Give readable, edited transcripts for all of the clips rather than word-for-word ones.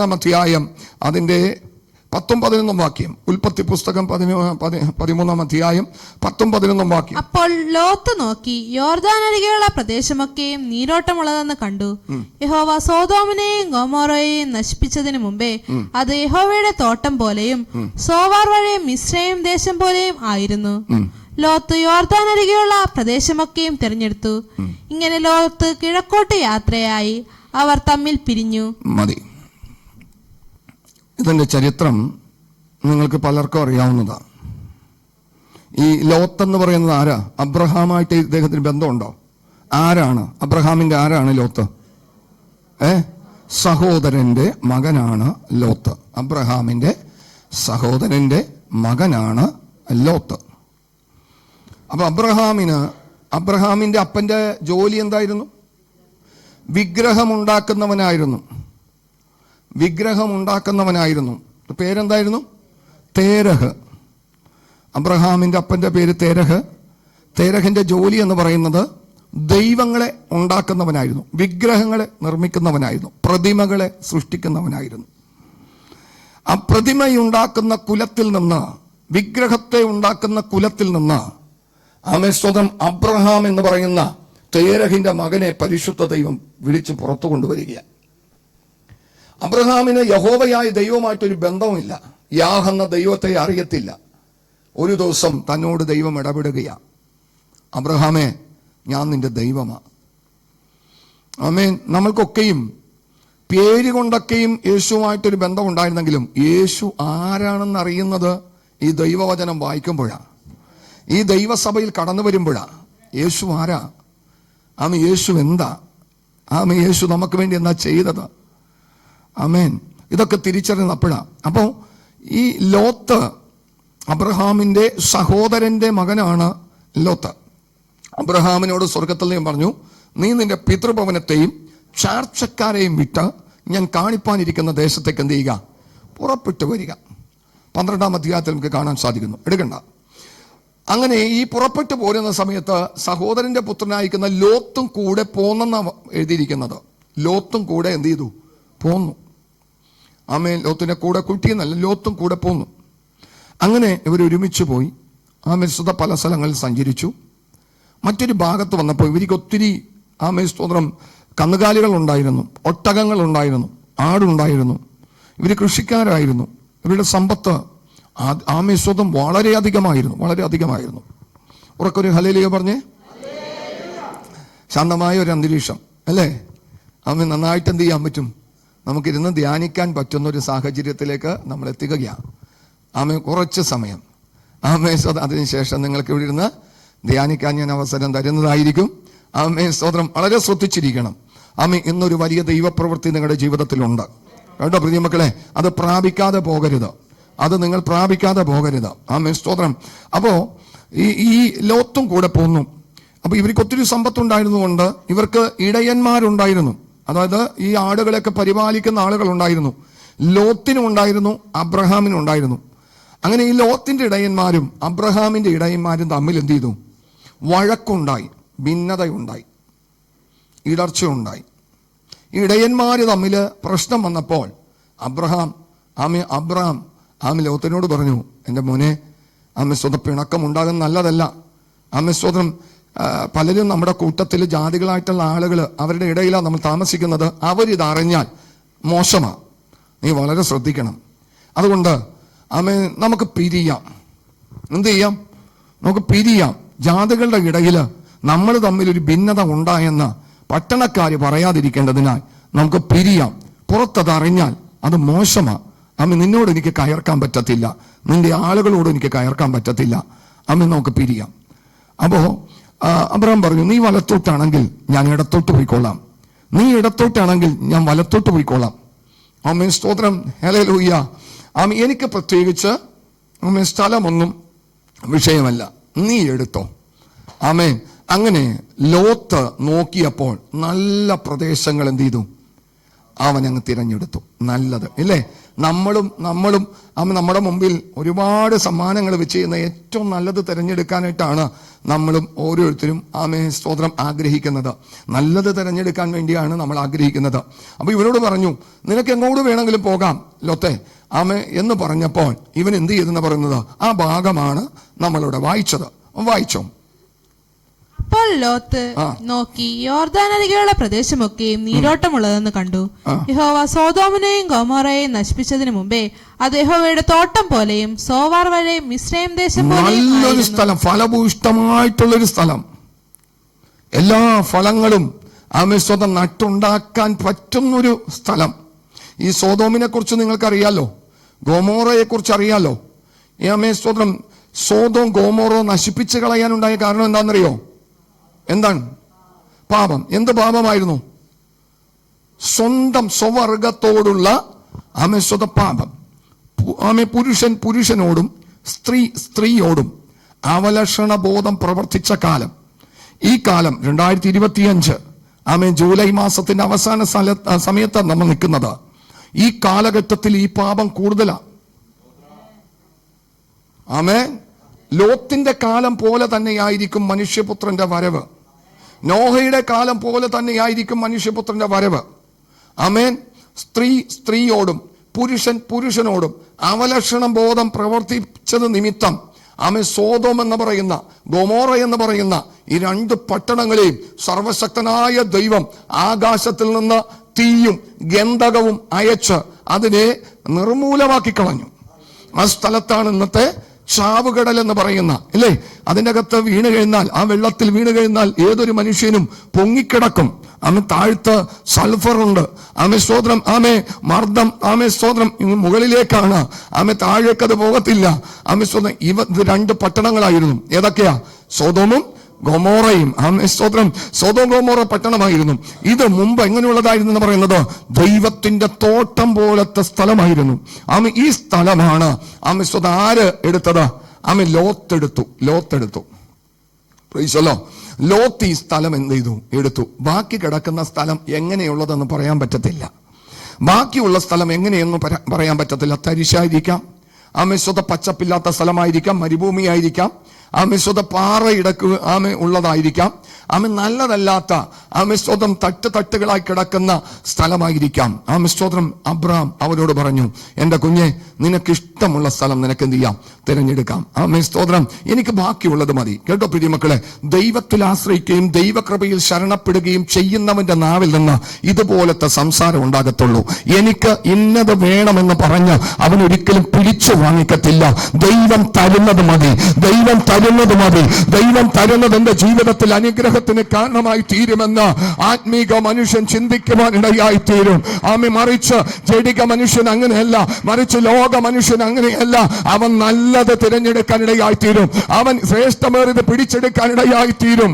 അധ്യായം അതിൻ്റെ 10-11 വാക്യം. ഉൽപ്പത്തി പുസ്തകം 13 അധ്യായം 10-11 വാക്യം. അപ്പോൾ ലോത്ത് നോക്കി യോർദാനരികെയുള്ള പ്രദേശമൊക്കെയും നീരോട്ടമുള്ളതെന്ന് കണ്ടു. യഹോവ സോദോമിനെയും ഗൊമോറയെയും നശിപ്പിച്ചതിനു മുമ്പേ അത് യഹോവയുടെ തോട്ടം പോലെയും സോവാർ വഴി മിസ്രയീം ദേശം പോലെയും ആയിരുന്നു. ലോത്ത് യോർദാനരികെയുള്ള പ്രദേശമൊക്കെയും തിരഞ്ഞെടുത്തു. ഇങ്ങനെ ലോത്ത് കിഴക്കോട്ട് യാത്രയായി. അവർ തമ്മിൽ പിരിഞ്ഞു. മതി. ഇതിന്റെ ചരിത്രം നിങ്ങൾക്ക് പലർക്കും അറിയാവുന്നതാണ്. ഈ ലോത്ത് എന്ന് പറയുന്നത് ആരാ? അബ്രഹാമായിട്ട് ഇദ്ദേഹത്തിന് ബന്ധമുണ്ടോ? ആരാണ് അബ്രഹാമിന്റെ? ആരാണ് ലോത്ത്? സഹോദരന്റെ മകനാണ് ലോത്ത്. അബ്രഹാമിന്റെ സഹോദരന്റെ മകനാണ് ലോത്ത്. അപ്പൊ അബ്രഹാമിന്റെ അപ്പന്റെ ജോലി എന്തായിരുന്നു? വിഗ്രഹമുണ്ടാക്കുന്നവനായിരുന്നു. പേരെന്തായിരുന്നു? തേരഹ്. അബ്രഹാമിന്റെ അപ്പന്റെ പേര് തേരഹ്. തേരഹിന്റെ ജോലി എന്ന് പറയുന്നത് ദൈവങ്ങളെ ഉണ്ടാക്കുന്നവനായിരുന്നു, വിഗ്രഹങ്ങളെ നിർമ്മിക്കുന്നവനായിരുന്നു, പ്രതിമകളെ സൃഷ്ടിക്കുന്നവനായിരുന്നു. ആ പ്രതിമയുണ്ടാക്കുന്ന കുലത്തിൽ നിന്ന്, വിഗ്രഹത്തെ ഉണ്ടാക്കുന്ന കുലത്തിൽ നിന്ന് സ്വതം അബ്രഹാം എന്ന് പറയുന്ന തേരഹിന്റെ മകനെ പരിശുദ്ധ ദൈവം വിളിച്ച് പുറത്തു കൊണ്ടുവരികയാണ്. അബ്രഹാമിന് യഹോവയായ ദൈവമായിട്ടൊരു ബന്ധവുമില്ല. യാഹ് എന്ന ദൈവത്തെ അറിയത്തില്ല. ഒരു ദിവസം തന്നോട് ദൈവം ഇടപെടുകയാണ്. അബ്രഹാമേ, ഞാൻ നിന്റെ ദൈവമാണ്. ആമേൻ. നമ്മൾക്കൊക്കെയും പേര് കൊണ്ടൊക്കെയും യേശുവായിട്ടൊരു ബന്ധം ഉണ്ടായിരുന്നെങ്കിലും യേശു ആരാണെന്ന് അറിയുന്നത് ഈ ദൈവവചനം വായിക്കുമ്പോഴാണ്, ഈ ദൈവസഭയിൽ കടന്നു വരുമ്പോഴാണ്. യേശു ആരാ? യേശു എന്താ? യേശു നമുക്ക് വേണ്ടി എന്താ ചെയ്തത്? ആമേൻ. ഇതൊക്കെ തിരിച്ചറിയുന്നപ്പോഴാണ്. അപ്പോൾ ഈ ലോത്ത് അബ്രഹാമിന്റെ സഹോദരന്റെ മകനാണ് ലോത്ത്. അബ്രഹാമിനോട് സ്വർഗത്തിൽ നിന്ന് പറഞ്ഞു, നീ നിന്റെ പിതൃഭവനത്തെയും ചാർച്ചക്കാരെയും വിട്ട് ഞാൻ കാണിപ്പാനിരിക്കുന്ന ദേശത്തേക്ക് എന്ത് ചെയ്യുക? പുറപ്പെട്ടു വരിക. 12 അധ്യായത്തിൽ നമുക്ക് കാണാൻ സാധിക്കുന്നു. എടുക്കണ്ട. അങ്ങനെ ഈ പുറപ്പെട്ടു പോരുന്ന സമയത്ത് സഹോദരന്റെ പുത്രനായിരിക്കുന്ന ലോത്തും കൂടെ പോന്നെന്നാണ് എഴുതിയിരിക്കുന്നത്. ലോത്തും കൂടെ എന്ത് ചെയ്തു? പോന്നു. ആമേൻ. ലോത്തിന്റെ കൂടെ കുട്ടിയെന്നല്ല, ലോത്തും കൂടെ പോന്നു. അങ്ങനെ ഇവർ ഒരുമിച്ച് പോയി. ആമേൻ. പല സ്ഥലങ്ങളിൽ സഞ്ചരിച്ചു. മറ്റൊരു ഭാഗത്ത് വന്നപ്പോൾ ഇവർക്ക് ഒത്തിരി സ്തോത്രം കന്നുകാലികൾ ഉണ്ടായിരുന്നു, ഒട്ടകങ്ങൾ ഉണ്ടായിരുന്നു, ആടുണ്ടായിരുന്നു. ഇവർ കൃഷിക്കാരായിരുന്നു. ഇവരുടെ സമ്പത്ത് സ്വതം വളരെയധികമായിരുന്നു. ഉറക്കൊരു ഹല്ലേലൂയ പറഞ്ഞേ. ശാന്തമായ ഒരു അന്തരീക്ഷം അല്ലേ? നന്നായിട്ട് എന്ത് ചെയ്യാൻ പറ്റും? നമുക്കിരുന്ന് ധ്യാനിക്കാൻ പറ്റുന്ന ഒരു സാഹചര്യത്തിലേക്ക് നമ്മൾ എത്തിക്കുകയാണ്. കുറച്ച് സമയം അതിനുശേഷം നിങ്ങൾക്ക് ഇവിടെ ഇരുന്ന് ധ്യാനിക്കാൻ ഞാൻ അവസരം തരുന്നതായിരിക്കും. സ്തോത്രം. വളരെ ശ്രദ്ധിച്ചിരിക്കണം. ഇന്നൊരു വലിയ ദൈവപ്രവൃത്തി നിങ്ങളുടെ ജീവിതത്തിലുണ്ട് കേട്ടോ പ്രിയമക്കളെ. അത് പ്രാപിക്കാതെ പോകരുത്. നിങ്ങൾ പ്രാപിക്കാതെ പോകരുത്. സ്തോത്രം. അപ്പോ ഈ ലോത്തും കൂടെ പോന്നു. അപ്പൊ ഇവർക്ക് ഒത്തിരി സമ്പത്തുണ്ടായിരുന്നുകൊണ്ട് ഇവർക്ക് ഇടയന്മാരുണ്ടായിരുന്നു. അതായത് ഈ ആടുകളെയൊക്കെ പരിപാലിക്കുന്ന ആളുകൾ ഉണ്ടായിരുന്നു. ലോത്തിനും ഉണ്ടായിരുന്നു, അബ്രഹാമിനും ഉണ്ടായിരുന്നു. അങ്ങനെ ഈ ലോത്തിന്റെ ഇടയന്മാരും അബ്രഹാമിന്റെ ഇടയന്മാരും തമ്മിൽ എന്ത് ചെയ്തു? വഴക്കുണ്ടായി, ഭിന്നതയുണ്ടായി, ഇടർച്ചയുണ്ടായി. ഇടയന്മാര് തമ്മിൽ പ്രശ്നം വന്നപ്പോൾ അബ്രഹാം ലോത്തിനോട് പറഞ്ഞു, എൻ്റെ മോനെ, സ്വതം പിണക്കം ഉണ്ടാകുന്ന നല്ലതല്ല. സ്വതം പലരും നമ്മുടെ കൂട്ടത്തിൽ ജാതികളായിട്ടുള്ള ആളുകൾ, അവരുടെ ഇടയിലാണ് നമ്മൾ താമസിക്കുന്നത്. അവരിതറിഞ്ഞാൽ മോശമാണ്. നീ വളരെ ശ്രദ്ധിക്കണം. അതുകൊണ്ട് നമുക്ക് പിരിയാം. എന്ത് ചെയ്യാം? നമുക്ക് പിരിയാം. ജാതികളുടെ ഇടയിൽ നമ്മൾ തമ്മിലൊരു ഭിന്നത ഉണ്ടായെന്ന് പട്ടണക്കാര് പറയാതിരിക്കേണ്ടതിനാൽ നമുക്ക് പിരിയാം. പുറത്തതറിഞ്ഞാൽ അത് മോശമാണ്. നിന്നോട് എനിക്ക് കയർക്കാൻ പറ്റത്തില്ല, നിന്റെ ആളുകളോട് എനിക്ക് കയർക്കാൻ പറ്റത്തില്ല. നമുക്ക് പിരിയാം. അപ്പോ അബ്രഹാം പറഞ്ഞു, നീ വലത്തോട്ടാണെങ്കിൽ ഞാൻ ഇടത്തോട്ട് പോയിക്കൊള്ളാം, നീ ഇടത്തോട്ടാണെങ്കിൽ ഞാൻ വലത്തോട്ട് പോയിക്കൊള്ളാം. സ്തോത്രം. ഹല്ലേലൂയ. എനിക്ക് പ്രത്യേകിച്ച് സ്ഥലമൊന്നും വിഷയമല്ല, നീ എടുത്തോ. അങ്ങനെ ലോത്ത് നോക്കിയപ്പോൾ നല്ല പ്രദേശങ്ങൾ എന്ത് ചെയ്തു? അവൻ അങ്ങ് തിരഞ്ഞെടുത്തു. നല്ലത് ഇല്ലേ? നമ്മളും നമ്മുടെ മുമ്പിൽ ഒരുപാട് സമ്മാനങ്ങൾ വെച്ച് ചെയ്യുന്ന ഏറ്റവും നല്ലത് തിരഞ്ഞെടുക്കാനായിട്ടാണ് നമ്മളും ഓരോരുത്തരും സ്തോത്രം ആഗ്രഹിക്കുന്നത്. നല്ലത് തിരഞ്ഞെടുക്കാൻ വേണ്ടിയാണ് നമ്മൾ ആഗ്രഹിക്കുന്നത്. അപ്പൊ ഇവരോട് പറഞ്ഞു, നിനക്ക് എങ്ങോട്ട് വേണമെങ്കിലും പോകാം ലോത്തെ എന്ന് പറഞ്ഞപ്പോൾ ഇവൻ എന്ത് ചെയ്തെന്ന് പറയുന്നത് ആ ഭാഗമാണ് നമ്മളിവിടെ വായിച്ചോ. അപ്പോൾ ലോത്ത് നോക്കി യോർദാനരികെയുള്ള പ്രദേശമൊക്കെയും നീരോട്ടമുള്ളതെന്ന് കണ്ടു. യഹോവ സോദോമിനെയും ഗൊമോറയെയും നശിപ്പിച്ചതിന് മുമ്പേ അത് യഹോവയുടെ തോട്ടം പോലെയും സോവാർ വരെ മിസ്രൈം ദേശം പോലെയും നല്ലൊരു സ്ഥലം, ഫലഭൂഷ്ടമായിട്ടുള്ളൊരു സ്ഥലം, എല്ലാ ഫലങ്ങളും സ്വതം നട്ടുണ്ടാക്കാൻ പറ്റുന്നൊരു സ്ഥലം. ഈ സോദോമിനെ കുറിച്ച് നിങ്ങൾക്കറിയാലോ, ഗോമോറയെ കുറിച്ച് അറിയാലോ. സ്വതം സോദോം ഗോമോറോ നശിപ്പിച്ചു കളയാനുണ്ടായ കാരണം എന്താണെന്നറിയോ? എന്താണ്? പാപം. എന്ത് പാപമായിരുന്നു? സ്വന്തം സ്വവർഗത്തോടുള്ള സ്വത പാപം. പുരുഷൻ പുരുഷനോടും സ്ത്രീ സ്ത്രീയോടും അവലക്ഷണ ബോധം പ്രവർത്തിച്ച കാലം. ഈ കാലം 2025 ജൂലൈ മാസത്തിന്റെ അവസാന സമയത്താണ് നമ്മൾ നിൽക്കുന്നത്. ഈ കാലഘട്ടത്തിൽ ഈ പാപം കൂടുതലാണ്. ലോത്തിന്റെ കാലം പോലെ തന്നെയായിരിക്കും മനുഷ്യപുത്രന്റെ വരവ്. നോഹയുടെ കാലം പോലെ തന്നെയായിരിക്കും മനുഷ്യപുത്രന്റെ വരവ്. സ്ത്രീ സ്ത്രീയോടും പുരുഷൻ പുരുഷനോടും അവലക്ഷണ ബോധം പ്രവർത്തിച്ചത് നിമിത്തം സോദോം എന്ന് പറയുന്ന ഗൊമോറ എന്ന് പറയുന്ന ഈ 2 പട്ടണങ്ങളെയും സർവശക്തനായ ദൈവം ആകാശത്തിൽ നിന്ന് തീയും ഗന്ധകവും അയച്ച് അതിനെ നിർമൂലമാക്കി കളഞ്ഞു. ആ സ്ഥലത്താണ് ഇന്നത്തെ ചാവുകടൽ എന്ന് പറയുന്ന, അല്ലേ? അതിൻ്റെ അകത്ത് വീണ് കഴിഞ്ഞാൽ, ആ വെള്ളത്തിൽ വീണ് കഴിഞ്ഞാൽ ഏതൊരു മനുഷ്യനും പൊങ്ങിക്കിടക്കും. താഴ്ത്ത് സൾഫറുണ്ട്. സ്തോത്രം. മർദ്ദം. സ്തോത്രം. മുകളിലേക്കാണ്. താഴേക്കത് പോകത്തില്ല. സ്തോത്രം. ഇവ 2 പട്ടണങ്ങളായിരുന്നു. ഏതൊക്കെയാ? സോദോമും ഗൊമോറയും. സ്തോത്രം. സോദോം ഗൊമോറ പട്ടണമായിരുന്നു. ഇത് മുമ്പ് എങ്ങനെയുള്ളതായിരുന്നു എന്ന് പറയുന്നത് ദൈവത്തിന്റെ തോട്ടം പോലത്തെ സ്ഥലമായിരുന്നു. ഈ സ്ഥലമാണ് സ്വതം ആര് എടുത്തത്? ലോത്തെടുത്തു. പ്രൈസല്ലോ. ലോത്ത് ഈ സ്ഥലം എന്ത് ചെയ്തു? എടുത്തു. ബാക്കി കിടക്കുന്ന സ്ഥലം എങ്ങനെയുള്ളതെന്ന് പറയാൻ പറ്റത്തില്ല. ബാക്കിയുള്ള സ്ഥലം എങ്ങനെയെന്ന് പറയാൻ പറ്റത്തില്ല. തരിശായിരിക്കാം, സ്വത പച്ചപ്പില്ലാത്ത സ്ഥലമായിരിക്കാം, മരുഭൂമിയായിരിക്കാം, സ്വത പാറയിടക്ക് ഉള്ളതായിരിക്കാം, നല്ലതല്ലാത്ത സ്വതം തട്ടുകളായി കിടക്കുന്ന സ്ഥലമായിരിക്കാം. സ്തോത്രം. അബ്രഹാം അവരോട് പറഞ്ഞു, എന്റെ കുഞ്ഞെ, നിനക്കിഷ്ടമുള്ള സ്ഥലം നിനക്ക് എന്ത് ചെയ്യാം? തിരഞ്ഞെടുക്കാം. സ്തോത്രം. എനിക്ക് ബാക്കിയുള്ളത് മതി. കേട്ടോ പ്രിയമക്കളെ, ദൈവത്തിൽ ആശ്രയിക്കുകയും ദൈവകൃപയിൽ ശരണപ്പെടുകയും ചെയ്യുന്നവന്റെ നാവിൽ നിന്ന് ഇതുപോലത്തെ സംസാരം ഉണ്ടാകത്തുള്ളൂ. എനിക്ക് ഇന്നത് വേണമെന്ന് പറഞ്ഞ് അവൻ ഒരിക്കലും പിടിച്ചു വാങ്ങിക്കത്തില്ല. ദൈവം തരുന്നത് മതി. ദൈവം തരുന്നത് എന്റെ ജീവിതത്തിൽ അനുഗ്രഹത്തിന് കാരണമായി തീരുമെന്ന് ആത്മീക മനുഷ്യൻ ചിന്തിക്കുവാൻ ഇടയായി തീരും. മറിച്ച് ജഡിക മനുഷ്യൻ അങ്ങനെയല്ല, മറിച്ച് ലോക മനുഷ്യൻ അങ്ങനെയല്ല. അവൻ നല്ലത് തിരഞ്ഞെടുക്കാൻ ഇടയായി തീരും. അവൻ ശ്രേഷ്ഠമേറിയത് പിടിച്ചെടുക്കാൻ ഇടയായി തീരും.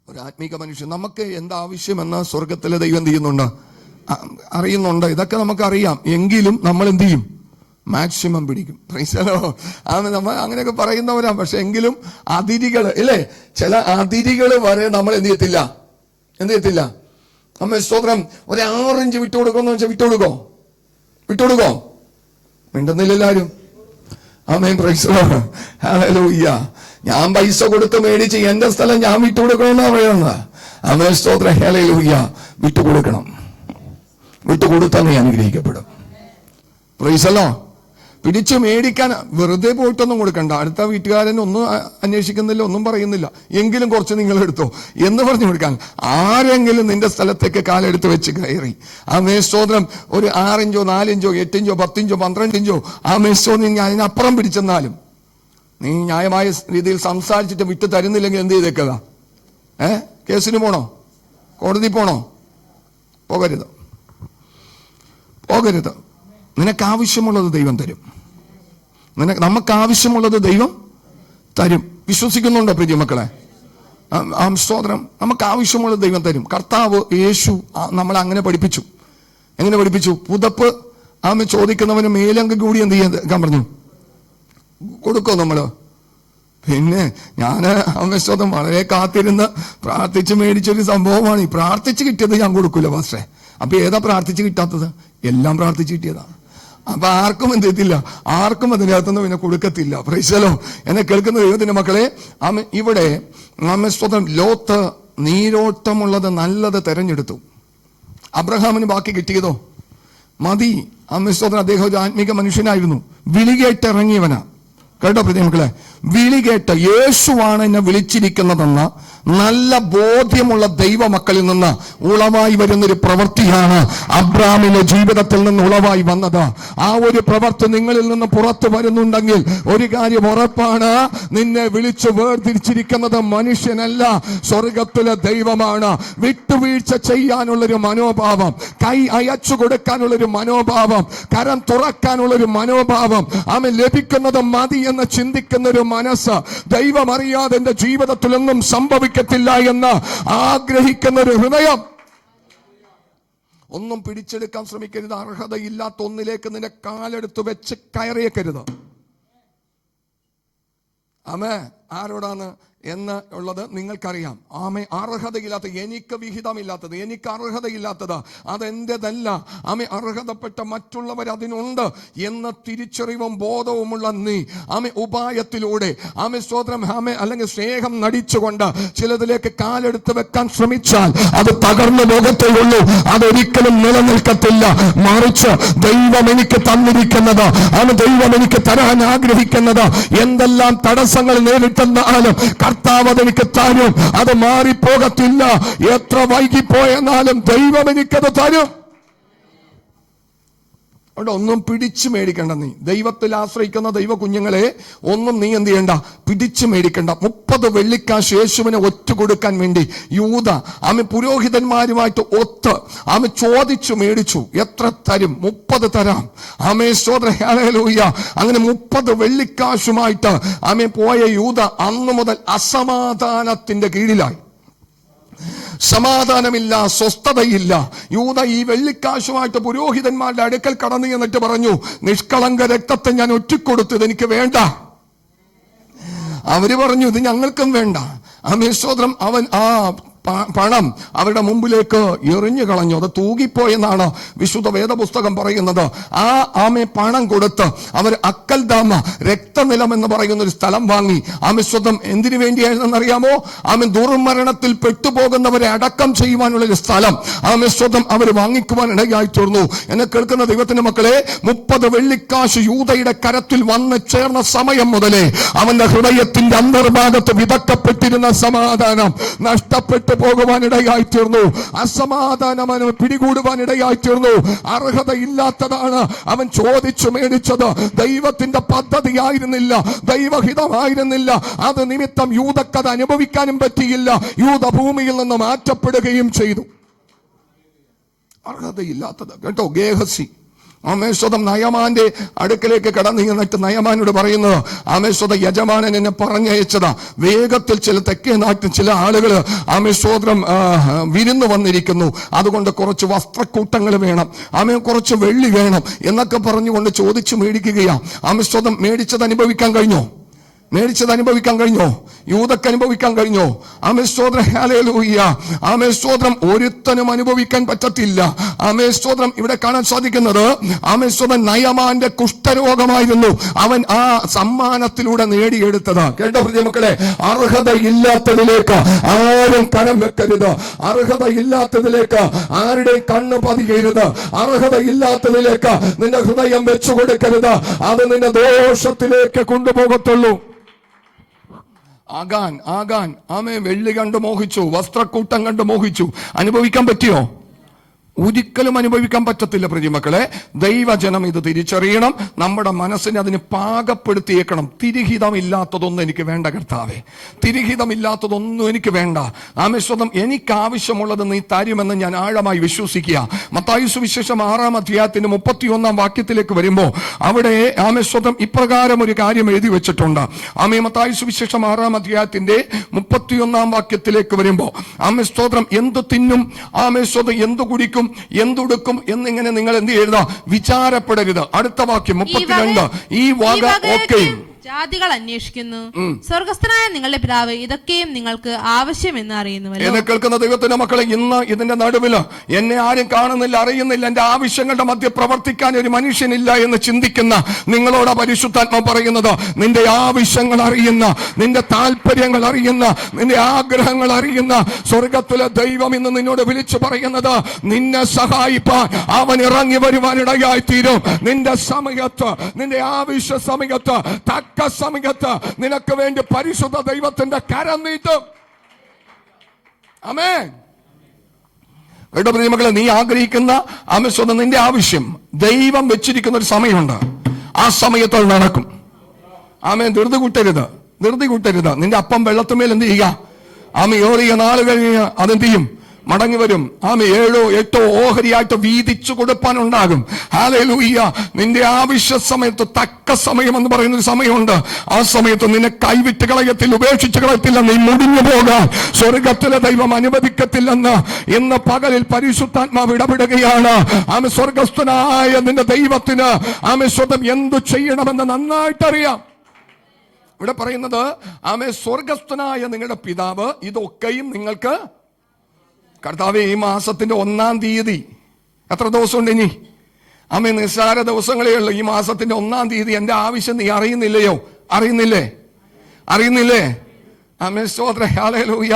ഒരു ആത്മീക മനുഷ്യൻ നമുക്ക് എന്താവശ്യമെന്ന് സ്വർഗത്തിലെ ദൈവം ചെയ്യുന്നുണ്ട്, അറിയുന്നുണ്ട്. ഇതൊക്കെ നമുക്കറിയാം. എങ്കിലും നമ്മൾ എന്ത് ചെയ്യും? മാക്സിമം പിടിക്കും. നമ്മൾ അങ്ങനെയൊക്കെ പറയുന്നവരാ. പക്ഷെ എങ്കിലും അതിരുകൾ, ഇല്ലേ? ചില അതിരുകൾ വരെ നമ്മൾ എന്ത് ചെയ്യത്തില്ല. സ്തോത്രം. ഒരു 6 ഇഞ്ച് വിട്ടുകൊടുക്കുമെന്ന് വെച്ചാൽ വിട്ടുകൊടുക്കോ? മിണ്ടുന്നില്ല എല്ലാവരും. ഹല്ലേലൂയ. ഞാൻ പൈസ കൊടുത്ത് മേടിച്ച് എന്റെ സ്ഥലം ഞാൻ വിട്ടുകൊടുക്കണമെന്നാ പറയുന്നത്. സ്തോത്രം. ഹല്ലേലൂയ. വിട്ടുകൊടുത്താൽ നീ അനുഗ്രഹിക്കപ്പെടും. പ്രൈസല്ലോ. പിടിച്ചു മേടിക്കാൻ വെറുതെ പോയിട്ടൊന്നും കൊടുക്കണ്ട. അടുത്ത വീട്ടുകാരൻ ഒന്നും അന്വേഷിക്കുന്നില്ല, ഒന്നും പറയുന്നില്ല, എങ്കിലും കുറച്ച് നിങ്ങൾ എടുത്തോ എന്ന് പറഞ്ഞു കൊടുക്കാൻ. ആരെങ്കിലും നിന്റെ സ്ഥലത്തേക്ക് കാലെടുത്ത് വെച്ച് കയറി സ്തോത്രം ഒരു 6 ഇഞ്ചോ 4 ഇഞ്ചോ 8 ഇഞ്ചോ 10 ഇഞ്ചോ 12 ഇഞ്ചോ സ്തോത്രം അതിനപ്പുറം പിടിച്ചെന്നാലും നീ ന്യായമായ രീതിയിൽ സംസാരിച്ചിട്ട് വിട്ടു തരുന്നില്ലെങ്കിൽ എന്ത് ചെയ്തേക്കുക? കേസിന് പോണോ? കോടതി പോണോ? പോകരുത്. നിനക്ക് ആവശ്യമുള്ളത് ദൈവം തരും. നമുക്ക് ആവശ്യമുള്ളത് ദൈവം തരും. വിശ്വസിക്കുന്നുണ്ടോ പ്രിയമക്കളെ? സ്തോത്രം. നമുക്ക് ആവശ്യമുള്ളത് ദൈവം തരും. കർത്താവ് യേശു നമ്മളെ അങ്ങനെ പഠിപ്പിച്ചു. എങ്ങനെ പഠിപ്പിച്ചു? പുതപ്പ് ചോദിക്കുന്നവന് മേലങ്ക് കൂടി എന്ത് ചെയ്യാൻ പറഞ്ഞു? കൊടുക്കോ നമ്മള്? പിന്നെ ഞാൻ സ്തോത്രം വളരെ കാത്തിരുന്ന് പ്രാർത്ഥിച്ച് മേടിച്ചൊരു സംഭവമാണ്. ഈ പ്രാർത്ഥിച്ച് കിട്ടിയത് ഞാൻ കൊടുക്കൂല പക്ഷേ. അപ്പൊ ഏതാ പ്രാർത്ഥിച്ച് കിട്ടാത്തത്? എല്ലാം പ്രാർത്ഥിച്ച് കിട്ടിയതാണ്. അപ്പൊ ആർക്കും എന്ത് ചെയ്തില്ല, ആർക്കും അതിനകത്തുനിന്ന് പിന്നെ കൊടുക്കത്തില്ല. പ്രൈസലോ. എന്നെ കേൾക്കുന്ന ദൈവത്തിന്റെ മക്കളെ, ഇവിടെ സ്വന്തം ലോത്ത് നീരോട്ടമുള്ളത് നല്ലത് തെരഞ്ഞെടുത്തു. അബ്രഹാമിന് ബാക്കി കിട്ടിയതോ മതി. സ്വന്തം അദ്ദേഹം ഒരു ആത്മീക മനുഷ്യനായിരുന്നു, വിളികേട്ട് ഇറങ്ങിയവനാ. കേട്ടോ പ്രിയമക്കളെ, വിളികേട്ട് യേശുവാണ് എന്നെ വിളിച്ചിരിക്കുന്നതെന്ന നല്ല ബോധ്യമുള്ള ദൈവമക്കളിൽ നിന്ന് ഉളവായി വരുന്നൊരു പ്രവൃത്തിയാണ് അബ്രാമിന്റെ ജീവിതത്തിൽ നിന്ന് ഉളവായി വന്നത്. ആ ഒരു പ്രവൃത്തി നിങ്ങളിൽ നിന്ന് പുറത്തു വരുന്നുണ്ടെങ്കിൽ ഒരു കാര്യം ഉറപ്പാണ്, നിന്നെ വിളിച്ചു വേർതിരിച്ചിരിക്കുന്നത് മനുഷ്യനല്ല, സ്വർഗത്തിലെ ദൈവമാണ്. വിട്ടുവീഴ്ച ചെയ്യാനുള്ളൊരു മനോഭാവം, കൈ അയച്ചു കൊടുക്കാനുള്ളൊരു മനോഭാവം, കരം തുറക്കാനുള്ളൊരു മനോഭാവം, അവൻ ലഭിക്കുന്നത് മതി എന്ന് ചിന്തിക്കുന്ന ഒരു മനസ്സ്, ദൈവം അറിയാതെ എന്റെ ജീവിതത്തിലൊന്നും സംഭവിക്കത്തില്ല എന്ന് ആഗ്രഹിക്കുന്ന ഒരു ഹൃദയം. ഒന്നും പിടിച്ചെടുക്കാൻ ശ്രമിക്കരുത്. അർഹതയില്ലാത്ത ഒന്നിലേക്ക് നിന്റെ കാലെടുത്ത് വെച്ച് കയറിയേക്കരുത്. ആമേ. ആരോടാണ് എന്ന് ഉള്ളത് നിങ്ങൾക്കറിയാം. ആമേ. അർഹതയില്ലാത്ത, എനിക്ക് വിഹിതമില്ലാത്തത്, എനിക്ക് അർഹതയില്ലാത്തത് അതെന്റേതല്ല. ആമേ. അർഹതപ്പെട്ട മറ്റുള്ളവർ അതിനുണ്ട് എന്ന തിരിച്ചറിവും ബോധവുമുള്ള നീ ആമേ ഉപായത്തിലൂടെ ആമേ സ്തോത്രം ആമേ അല്ലെങ്കിൽ സ്നേഹം നടിച്ചുകൊണ്ട് ചിലതിലേക്ക് കാലെടുത്ത് വെക്കാൻ ശ്രമിച്ചാൽ അത് തകർന്നു പോകത്തേയുള്ളൂ. അതൊരിക്കലും നിലനിൽക്കത്തില്ല. മറിച്ച് ദൈവം എനിക്ക് തന്നിരിക്കുന്നത്, ദൈവം എനിക്ക് തരാൻ ആഗ്രഹിക്കുന്നത് എന്തെല്ലാം തടസ്സങ്ങൾ നേരിട്ടെന്നാലും കർത്താവ് അതെനിക്ക് തരും. അത് മാറിപ്പോകത്തില്ല. എത്ര വൈകിപ്പോയെന്നാലും ദൈവം എനിക്കത് തരും. ഒന്നും പിടിച്ചു മേടിക്കണ്ട. നീ ദൈവത്തിൽ ആശ്രയിക്കുന്ന ദൈവ കുഞ്ഞുങ്ങളെ ഒന്നും നീ എന്ത് ചെയ്യണ്ട, പിടിച്ചു മേടിക്കണ്ട. 30 വെള്ളിക്കാശ് യേശുവിനെ ഒറ്റുകൊടുക്കാൻ വേണ്ടി യൂദ പുരോഹിതന്മാരുമായിട്ട് ഒത്ത് ചോദിച്ചു മേടിച്ചു. എത്ര തരും? 30 തരാം. ഹല്ലേലൂയ. അങ്ങനെ 30 വെള്ളിക്കാശുമായിട്ട് പോയ യൂദ അന്നു മുതൽ അസമാധാനത്തിന്റെ കീഴിലായി. സമാധാനമില്ല, സ്വസ്ഥതയില്ല. യൂദ ഈ വെള്ളിക്കാശുമായിട്ട് പുരോഹിതന്മാരുടെ അടുക്കൽ കടന്നു എന്നിട്ട് പറഞ്ഞു, നിഷ്കളങ്ക രക്തത്തെ ഞാൻ ഒറ്റിക്കൊടുത്തത് എനിക്ക് വേണ്ട. അവര് പറഞ്ഞു, ഇത് ഞങ്ങൾക്കും വേണ്ട. സ്തോത്രം. അവൻ ആ പണം അവരുടെ മുമ്പിലേക്ക് എറിഞ്ഞു കളഞ്ഞു. അത് തൂകിപ്പോയെന്നാണ് വിശുദ്ധ വേദപുസ്തകം പറയുന്നത്. പണം കൊടുത്ത് അവർ അക്കൽദാമ, രക്തനിലം എന്ന് പറയുന്ന ഒരു സ്ഥലം വാങ്ങി. സ്വന്തം എന്തിനു വേണ്ടിയായിരുന്നെന്നറിയാമോ? ദുർമരണത്തിൽ പെട്ടുപോകുന്നവരെ അടക്കം ചെയ്യുവാനുള്ളൊരു സ്ഥലം സ്വന്തം അവർ വാങ്ങിക്കുവാൻ ഇടയായി തീർന്നു. എന്നെ കേൾക്കുന്ന ദൈവത്തിന്റെ മക്കളെ, 30 വെള്ളിക്കാശ് യൂദയുടെ കരത്തിൽ വന്ന് ചേർന്ന സമയം മുതലേ അവന്റെ ഹൃദയത്തിന്റെ അന്തർഭാഗത്ത് വിതക്കപ്പെട്ടിരുന്ന സമാധാനം നഷ്ടപ്പെട്ടു പോകുവാനിടയായി തീർന്നു. അസമാധാനം അവന് പിടികൂടുവാനിടയായി തീർന്നു. അർഹതയില്ലാത്തതാണ് അവൻ ചോദിച്ചു മേടിച്ചത്. ദൈവത്തിന്റെ പദ്ധതിയായിരുന്നില്ല, ദൈവഹിതമായിരുന്നില്ല. അത് നിമിത്തം യൂദക്കത് അനുഭവിക്കാനും പറ്റിയില്ല. യൂദ ഭൂമിയിൽ നിന്ന് മാറ്റപ്പെടുകയും ചെയ്തു. അർഹതയില്ലാത്തത് കേട്ടോ. ഗേഹസി നയമാന്റെ അടുക്കലേക്ക് കടന്നു എന്നിട്ട് നയമാനോട് പറയുന്നത്, യജമാനൻ എന്നെ പറഞ്ഞയച്ചതാ. വേഗത്തിൽ ചില തെക്കേ നാട്ടിൽ ചില ആളുകൾ സ്വോത്രം വിരുന്ന് വന്നിരിക്കുന്നു. അതുകൊണ്ട് കുറച്ച് വസ്ത്രക്കൂട്ടങ്ങൾ വേണം, കുറച്ച് വെള്ളി വേണം എന്നൊക്കെ പറഞ്ഞുകൊണ്ട് ചോദിച്ചു മേടിക്കുകയാ. സ്വന്തം മേടിച്ചത് അനുഭവിക്കാൻ കഴിഞ്ഞോ? മേടിച്ചത് അനുഭവിക്കാൻ കഴിഞ്ഞോ? യൂദക്ക് അനുഭവിക്കാൻ കഴിഞ്ഞോ? ഹല്ലേലൂയ. ഒരുത്തനും അനുഭവിക്കാൻ പറ്റത്തില്ല. ഇവിടെ കാണാൻ സാധിക്കുന്നത് നയമാന്റെ കുഷ്ഠരോഗമായിരുന്നു അവൻ ആ സമ്മാനത്തിലൂടെ നേടിയെടുത്തത്. കേട്ടോ പ്രിയമക്കളെ, അർഹതയില്ലാത്തതിലേക്ക് ആരും കരം വെക്കരുത്. അർഹതയില്ലാത്തതിലേക്ക് ആരുടെ കണ്ണ് പതിയരുത്. അർഹതയില്ലാത്തതിലേക്ക് നിന്റെ ഹൃദയം വെച്ചു കൊടുക്കരുത്. അത് നിന്നെ ദോഷത്തിലേക്ക് കൊണ്ടുപോകത്തുള്ളൂ. ആകാൻ വെള്ളി കണ്ട് മോഹിച്ചു, വസ്ത്രക്കൂട്ടം കണ്ട് മോഹിച്ചു. അനുഭവിക്കാൻ പറ്റിയോ? ഒരിക്കലും അനുഭവിക്കാൻ പറ്റത്തില്ല. പ്രിയമക്കളെ, ദൈവജനം ഇത് തിരിച്ചറിയണം. നമ്മുടെ മനസ്സിനെ അതിന് പാകപ്പെടുത്തിയേക്കണം. തിരിഹിതമില്ലാത്തതൊന്നും എനിക്ക് വേണ്ട കർത്താവേ, തിരിഹിതമില്ലാത്തതൊന്നും എനിക്ക് വേണ്ട. സ്വന്തം എനിക്ക് ആവശ്യമുള്ളത് നീ തരുമെന്ന് ഞാൻ ആഴമായി വിശ്വസിക്കുക. മത്തായി സുവിശേഷം 6-ാം അധ്യായത്തിന്റെ 31-ാം വാക്യത്തിലേക്ക് വരുമ്പോൾ അവിടെ സ്വന്തം ഇപ്രകാരം ഒരു കാര്യം എഴുതി വെച്ചിട്ടുണ്ട്. മത്തായി സുവിശേഷം 6-ാം അധ്യായത്തിന്റെ 31-ാം വാക്യത്തിലേക്ക് വരുമ്പോൾ സ്തോത്രം, എന്ത് തിന്നും സ്വന്തം എന്ത് കുടിക്കും എന്തുടുക്കും എന്നിങ്ങനെ നിങ്ങൾ എന്ത് എഴുതാ? വിചാരപ്പെടരുത്. അടുത്ത വാക്യം 32, ഈ വക ഒക്കെയും ജാതികൾ അന്വേഷിക്കുന്നു. സ്വർഗസ്ഥനായ നിങ്ങളുടെ പിതാവ് ഇതൊക്കെയും നിങ്ങൾക്ക് ആവശ്യമെന്ന് അറിയുന്നുവല്ലോ. എന്നെ കേൾക്കുന്ന ദൈവത്തിന്റെ മക്കളെ, ഇന്ന് ഇതിന്റെ നടുവില് എന്നെ ആരും കാണുന്നില്ല, അറിയുന്നില്ല, എന്റെ ആവശ്യങ്ങളുടെ മധ്യ പ്രവർത്തിക്കാൻ ഒരു മനുഷ്യനില്ല എന്ന് ചിന്തിക്കുന്ന നിങ്ങളോട് പരിശുദ്ധാത്മാവ് പറയുന്നത്, നിന്റെ ആവശ്യങ്ങൾ അറിയുന്ന, നിന്റെ താല്പര്യങ്ങൾ അറിയുന്ന, നിന്റെ ആഗ്രഹങ്ങൾ അറിയുന്ന സ്വർഗത്തിലെ ദൈവം ഇന്ന് നിന്നോട് വിളിച്ചു പറയുന്നത്, നിന്നെ സഹായിപ്പാൻ അവൻ ഇറങ്ങി വരുവാനിടയായി തീരും. നിന്റെ സമയത്ത്, നിന്റെ ആവശ്യ സമയത്ത്, തക്ക സമയത്ത് നിനക്ക് വേണ്ടി പരിശുദ്ധ ദൈവത്തിന്റെ കരം നീട്ടും. ആമേൻ. കേട്ടോ പ്രിയമക്കളെ, നീ ആഗ്രഹിക്കുന്ന ആവശ്യം, നിന്റെ ആവശ്യം ദൈവം വെച്ചിരിക്കുന്ന ഒരു സമയമുണ്ട്. ആ സമയത്ത് അത് നടക്കും. ആമേൻ. ധൃതി കൂട്ടരുത്. നിന്റെ അപ്പം വെള്ളത്തുമേൽ എന്ത് ചെയ്യുക? ആമേ ഏറിയ നാൾ കഴിഞ്ഞ് അതെന്ത് ചെയ്യും? മടങ്ങി വരും. ആമേ 7 8 ഓഹരിയായിട്ട് വീതിച്ചു കൊടുപ്പാനുണ്ടാകും. ഹല്ലേലൂയ. നിന്റെ ആവശ്യ സമയത്ത്, തക്ക സമയം എന്ന് പറയുന്ന ഒരു സമയമുണ്ട്. ആ സമയത്ത് നിന്നെ കൈവിട്ട് കളയത്തില്ല, ഉപേക്ഷിച്ച് കളയത്തില്ല, നീ മുടിഞ്ഞു പോകാൻ സ്വർഗത്തിലെ ദൈവം അനുവദിക്കത്തില്ലെന്ന് ഇന്ന് പകലിൽ പരിശുദ്ധാത്മാവ് ഇടപെടുകയാണ്. ആമേ സ്വർഗസ്ഥനായ നിന്റെ ദൈവത്തിന് ആമേ സ്വന്തം എന്തു ചെയ്യണമെന്ന് നന്നായിട്ടറിയാം. ഇവിടെ പറയുന്നത്, ആമേ സ്വർഗസ്ഥനായ നിങ്ങളുടെ പിതാവ് ഇതൊക്കെയും നിങ്ങൾക്ക്. കർത്താവേ, ഈ മാസത്തിന്റെ 1-ാം തീയതി എത്ര ദിവസമുണ്ട് ഇനി? ആമേ നിസ്സാര ദിവസങ്ങളേ ഉള്ളൂ. ഈ മാസത്തിന്റെ 1-ാം തീയതി എന്റെ ആവശ്യം നീ അറിയുന്നില്ലേ? ആമേ സ്തോത്രം. ഹല്ലേലൂയ.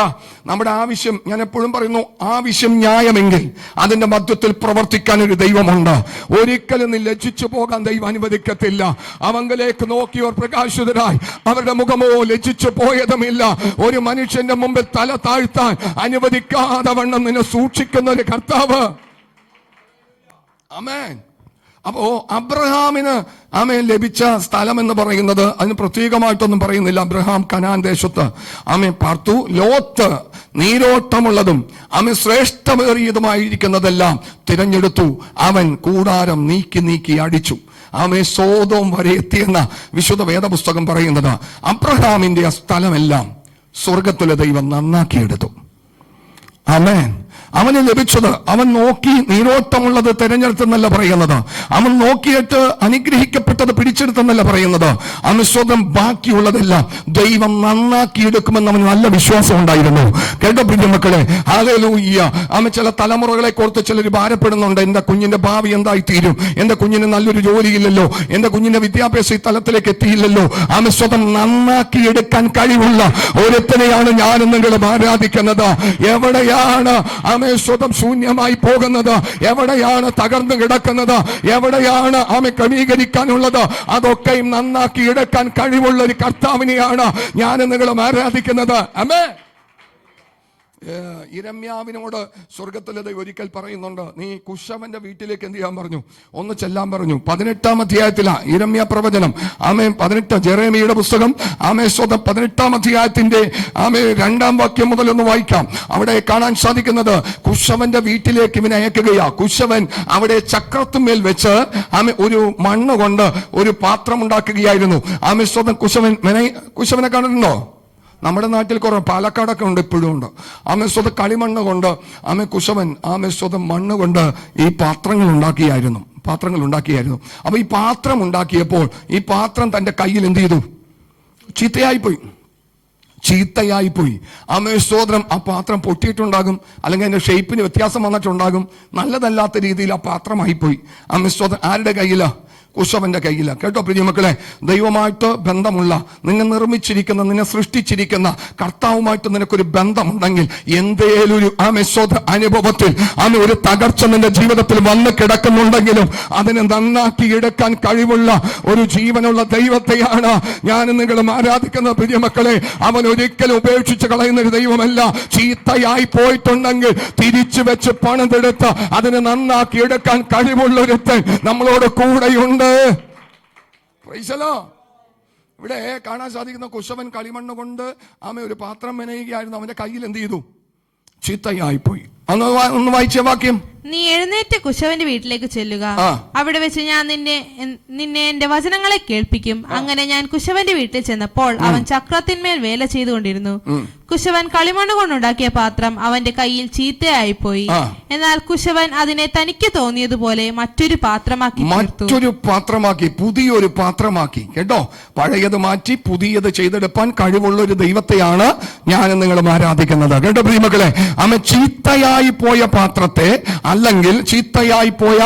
നമ്മുടെ ആവശ്യം, ഞാൻ എപ്പോഴും പറയുന്നു, ആവശ്യം ന്യായമെങ്കിൽ അതിന്റെ മധ്യത്തിൽ പ്രവർത്തിക്കാൻ ഒരു ദൈവമുണ്ട്. ഒരിക്കലും നീ ലജ്ജിച്ചു പോകാൻ ദൈവം അനുവദിക്കത്തില്ല. അവങ്കലേക്ക് നോക്കിയവർ പ്രകാശിതരായി, അവരുടെ മുഖമോ ലജ്ജിച്ചു പോയതുമില്ല. ഒരു മനുഷ്യന്റെ മുമ്പിൽ തല താഴ്ത്താൻ അനുവദിക്കാതെ വണ്ണം നിന്നെ സൂക്ഷിക്കുന്ന ഒരു കർത്താവ്. ആമേൻ. അപ്പോ അബ്രഹാമിന് ആമേൻ ലഭിച്ച സ്ഥലം എന്ന് പറയുന്നത്, അതിന് പ്രത്യേകമായിട്ടൊന്നും പറയുന്നില്ല. അബ്രഹാം കനാൻ ദേശത്ത് ആമേൻ പാർത്തു. ലോത്ത് നീരോട്ടമുള്ളതും ആമേൻ ശ്രേഷ്ഠമേറിയതുമായിരിക്കുന്നതെല്ലാം തിരഞ്ഞെടുത്തു. അവൻ കൂടാരം നീക്കി അടിച്ചു. ആമേൻ സോദോം വരെ എത്തിയെന്ന വിശുദ്ധ വേദപുസ്തകം പറയുന്നത്, അബ്രഹാമിന്റെ ആ സ്ഥലമെല്ലാം സ്വർഗത്തിലെ ദൈവം നന്നാക്കിയെടുത്തു. ആമേൻ. അവന് ലഭിച്ചത്, അവൻ നോക്കി നീരോട്ടമുള്ളത് തിരഞ്ഞെടുത്തെന്നല്ല പറയുന്നത്, അവൻ നോക്കിയിട്ട് അനുഗ്രഹിക്കപ്പെട്ടത് പിടിച്ചെടുത്തെന്നല്ല പറയുന്നത്. അവന് സ്വന്തം ബാക്കിയുള്ളതെല്ലാം ദൈവം നന്നാക്കിയെടുക്കുമെന്ന് അവന് നല്ല വിശ്വാസം ഉണ്ടായിരുന്നു. കേട്ടോ പ്രിയമക്കളെ, ഹല്ലേലൂയ. അവൻ ചില തലമുറകളെ കോർത്ത് ചിലർ ഭാരപ്പെടുന്നുണ്ട്. എന്റെ കുഞ്ഞിന്റെ ഭാവി എന്തായി തീരും? എന്റെ കുഞ്ഞിന് നല്ലൊരു ജോലിയില്ലല്ലോ, എന്റെ കുഞ്ഞിന്റെ വിദ്യാഭ്യാസ ഈ തലത്തിലേക്ക് എത്തിയില്ലല്ലോ. അവൻ സ്വന്തം നന്നാക്കിയെടുക്കാൻ കഴിവുള്ള ഒരുത്തനെയാണ് ഞാനും നിങ്ങളും ആരാധിക്കുന്നത്. എവിടെയാണ് ആമേ സ്വതം ശൂന്യമായി പോകുന്നത്? എവിടെയാണ് തകർന്നു കിടക്കുന്നത്? എവിടെയാണ് ആമേ ക്രമീകരിക്കാനുള്ളത്? അതൊക്കെയും നന്നാക്കി എടുക്കാൻ കഴിവുള്ള ഒരു കർത്താവിനെയാണ് ഞാൻ നിങ്ങളും ആരാധിക്കുന്നത്. ആമേൻ. യിരെമ്യാവിനോട് സ്വർഗത്തിലെ ദൈവം ഒരിക്കൽ പറയുന്നുണ്ട്, നീ കുശവന്റെ വീട്ടിലേക്ക് എന്ത് ചെയ്യാൻ പറഞ്ഞു? ഒന്ന് ചെല്ലാൻ പറഞ്ഞു. 18-ാം അധ്യായത്തിലാ യിരെമ്യാ പ്രവചനം. ആമേ 18 ജെറേമിയയുടെ പുസ്തകം ആമേ സ്വതം 18-ാം അധ്യായത്തിന്റെ ആമേ 2-ാം വാക്യം മുതൽ ഒന്ന് വായിക്കാം. അവിടെ കാണാൻ സാധിക്കുന്നത്, കുശവന്റെ വീട്ടിലേക്ക് ഇവനെ അയക്കുകയാ. കുശവൻ അവിടെ ചക്രത്തുമേൽ വെച്ച് ആമേ ഒരു മണ്ണ് കൊണ്ട് ഒരു പാത്രം ഉണ്ടാക്കുകയായിരുന്നു. ആമേ സ്വതം കുശവനെ കാണുന്നുണ്ടോ? നമ്മുടെ നാട്ടിൽ കുറെ, പാലക്കാടൊക്കെ ഉണ്ട്, ഇപ്പോഴും ഉണ്ട്. ആമേ സ്വതം കളിമണ്ണ് കൊണ്ട് ആമേ കുശവൻ ആമേ സ്വതം മണ്ണ് കൊണ്ട് ഈ പാത്രങ്ങൾ ഉണ്ടാക്കിയായിരുന്നു. അപ്പൊ ഈ പാത്രം ഉണ്ടാക്കിയപ്പോൾ ഈ പാത്രം തന്റെ കയ്യിൽ എന്ത് ചെയ്തു? ചീത്തയായിപ്പോയി. ആമേ സ്തോത്രം. ആ പാത്രം പൊട്ടിയിട്ടുണ്ടാകും, അല്ലെങ്കിൽ അതിന്റെ ഷേപ്പിന് വ്യത്യാസം വന്നിട്ടുണ്ടാകും. നല്ലതല്ലാത്ത രീതിയിൽ ആ പാത്രമായിപ്പോയി. ആമേ സ്തോത്രം. ആരുടെ കയ്യിലാ? കുശവന്റെ കയ്യില. കേട്ടോ പ്രിയമക്കളെ, ദൈവമായിട്ട് ബന്ധമുള്ള, നിന്നെ നിർമ്മിച്ചിരിക്കുന്ന, നിന്നെ സൃഷ്ടിച്ചിരിക്കുന്ന കർത്താവുമായിട്ട് നിനക്കൊരു ബന്ധമുണ്ടെങ്കിൽ, എന്തേലും ഒരു അനുഭവത്തിൽ ഒരു തകർച്ച നിന്റെ ജീവിതത്തിൽ വന്ന് കിടക്കുന്നുണ്ടെങ്കിലും അതിനെ നന്നാക്കി എടുക്കാൻ കഴിവുള്ള ഒരു ജീവനുള്ള ദൈവത്തെയാണ് ഞാൻ നിങ്ങളും ആരാധിക്കുന്നത്. പ്രിയമക്കളെ, അവൻ ഒരിക്കലും ഉപേക്ഷിച്ച് കളയുന്ന ഒരു ദൈവമല്ല. ചീത്തയായി പോയിട്ടുണ്ടെങ്കിൽ തിരിച്ചു വെച്ച് പണിതെടുത്ത് അതിനെ നന്നാക്കി എടുക്കാൻ കഴിവുള്ള ഒരുത്തൻ നമ്മളോട് കൂടെയുണ്ട്. ഇവിടെ കാണാൻ സാധിക്കുന്ന കുശവൻ കളിമണ്ണ് കൊണ്ട് ആമേ ഒരു പാത്രം മെനയുകയായിരുന്നു. അവന്റെ കയ്യിൽ എന്ത് ചെയ്തു? ചീത്തയായിപ്പോയി. ഒന്ന് വായിച്ച വാക്യം. നീ എഴുന്നേറ്റ് കുശവന്റെ വീട്ടിലേക്ക് ചെല്ലുക, അവിടെ വെച്ച് ഞാൻ നിന്നെ എന്റെ വചനങ്ങളെ കേൾപ്പിക്കും. അങ്ങനെ ഞാൻ കുശവന്റെ വീട്ടിൽ ചെന്നപ്പോൾ അവൻ ചക്രത്തിന്മേൽ വേല ചെയ്തുകൊണ്ടിരുന്നു. കുശവൻ കളിമണ്ണ് കൊണ്ടുണ്ടാക്കിയ പാത്രം അവന്റെ കയ്യിൽ ചീത്തയായിപ്പോയി. എന്നാൽ കുശവൻ അതിനെ തനിക്ക് തോന്നിയതുപോലെ മറ്റൊരു പാത്രമാക്കി പുതിയൊരു പാത്രമാക്കി. കേട്ടോ, പഴയത് മാറ്റി പുതിയത് ചെയ്തെടുപ്പാൻ കഴിവുള്ള ഒരു ദൈവത്തെയാണ് ഞാൻ നിങ്ങളും ആരാധിക്കുന്നത്. കേട്ടോ പ്രിയമക്കളെ, ആമേ ചീത്തയായി പോയ പാത്രത്തെ, അല്ലെങ്കിൽ ചീത്തയായി പോയ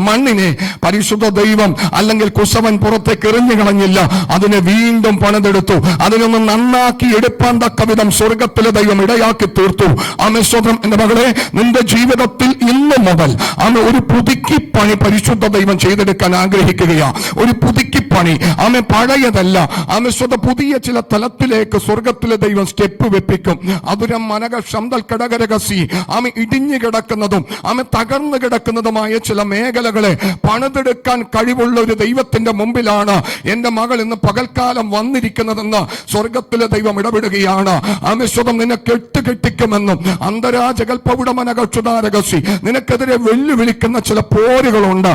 മണ്ണിനെ പരിശുദ്ധ ദൈവം അല്ലെങ്കിൽ കുശവൻ പുറത്തേക്ക് എറിഞ്ഞു കളഞ്ഞില്ല. അതിനെ വീണ്ടും പണിതെടുത്തു. അതിനൊന്ന് നന്നാക്കി എടുപ്പാൻ തക്ക വിധം സ്വർഗത്തിലെ ദൈവം ഇടയാക്കി തീർത്തു. ആമേശ്വരം എന്റെ മകളെ, നിന്റെ ജീവിതത്തിൽ ഇന്നു മുതൽ ഒരു പുതുക്കിപ്പണി പരിശുദ്ധ ദൈവം ചെയ്തെടുക്കാൻ ആഗ്രഹിക്കുകയാ. ഒരു പുതുക്കിപ്പണി. പഴയതല്ല. പുതിയ ചില തലത്തിലേക്ക് സ്വർഗത്തിലെ ദൈവം സ്റ്റെപ്പ് വെപ്പിക്കും. അതുരം മനക ശന്തൽ കടകരകസി ഇടിഞ്ഞു കിടക്കുന്നതും തകർന്നു കിടക്കുന്നതുമായ ചില മേഖലകളെ പണിതെടുക്കാൻ കഴിവുള്ള ഒരു ദൈവത്തിന്റെ മുമ്പിലാണ് എന്റെ മകൾ ഇന്ന് പകൽക്കാലം വന്നിരിക്കുന്നതെന്ന് സ്വർഗത്തിലെ ദൈവം ഇടപെടുകയാണ്. ആമേശ്വരം നിന്നെ കെട്ടുകെട്ടിക്കുമെന്നും അന്തരാജകൽപ്പവിടമനകക്ഷുതാരകസി നിനക്കെതിരെ വെല്ലുവിളിക്കുന്ന ചില പോരുകളുണ്ട്.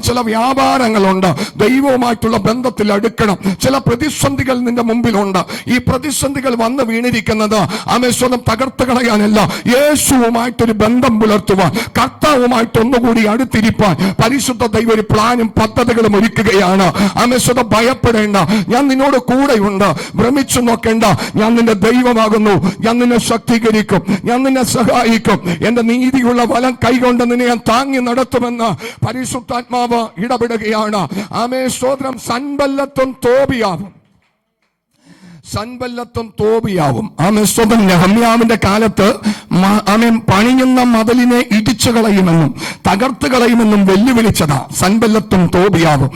ചില വ്യാപാരങ്ങളുണ്ട്. ദൈവവുമായിട്ടുള്ള ബന്ധത്തിൽ അടുക്കണം. ചില പ്രതിസന്ധികൾ നിന്റെ മുമ്പിലുണ്ട്. ഈ പ്രതിസന്ധികൾ വന്ന് വീണിരിക്കുന്നത് ആമേശ്വരം തകർത്ത് കളയാനല്ല, യേശുവുമായിട്ടൊരു ബന്ധം പുലർത്തുവാൻ, കർത്താവുമായിട്ട് ഒന്നുകൂടി അടുത്തിരിപ്പാൻ പരിശുദ്ധ ദൈവം ഒരു പ്ലാനും പദ്ധതികളും ഒരുക്കുകയാണ്. ആമേശ്വരം ഭയപ്പെടേണ്ട, ഞാൻ നിന്നോട് കൂടെയുണ്ട്. ഭ്രമിച്ചു നോക്കേണ്ട, ഞാൻ നിന്റെ ദൈവമാകുന്നു. ഞാൻ നിന്നെ ശക്തീകരിക്കും, ഞാൻ നിന്നെ സഹായിക്കും. എന്റെ നീതിയുള്ള വലം കൈകൊണ്ട് നിന്നെ ഞാൻ താങ്ങി നടത്തുമെന്ന് പരിശുദ്ധാത്മാവ് ഇടപെടുകയാണ്. ആമേ സ്തോത്രം. സൻബല്ലത്തും തോബിയാവും. ആമേൻ. നെഹമ്യാവിന്റെ കാലത്ത് പണിയുന്ന മതിലിനെ ഇടിച്ചു കളയുമെന്നും തകർത്ത് കളയുമെന്നും വെല്ലുവിളിച്ചതാ സൻബല്ലത്തും തോബിയാവും.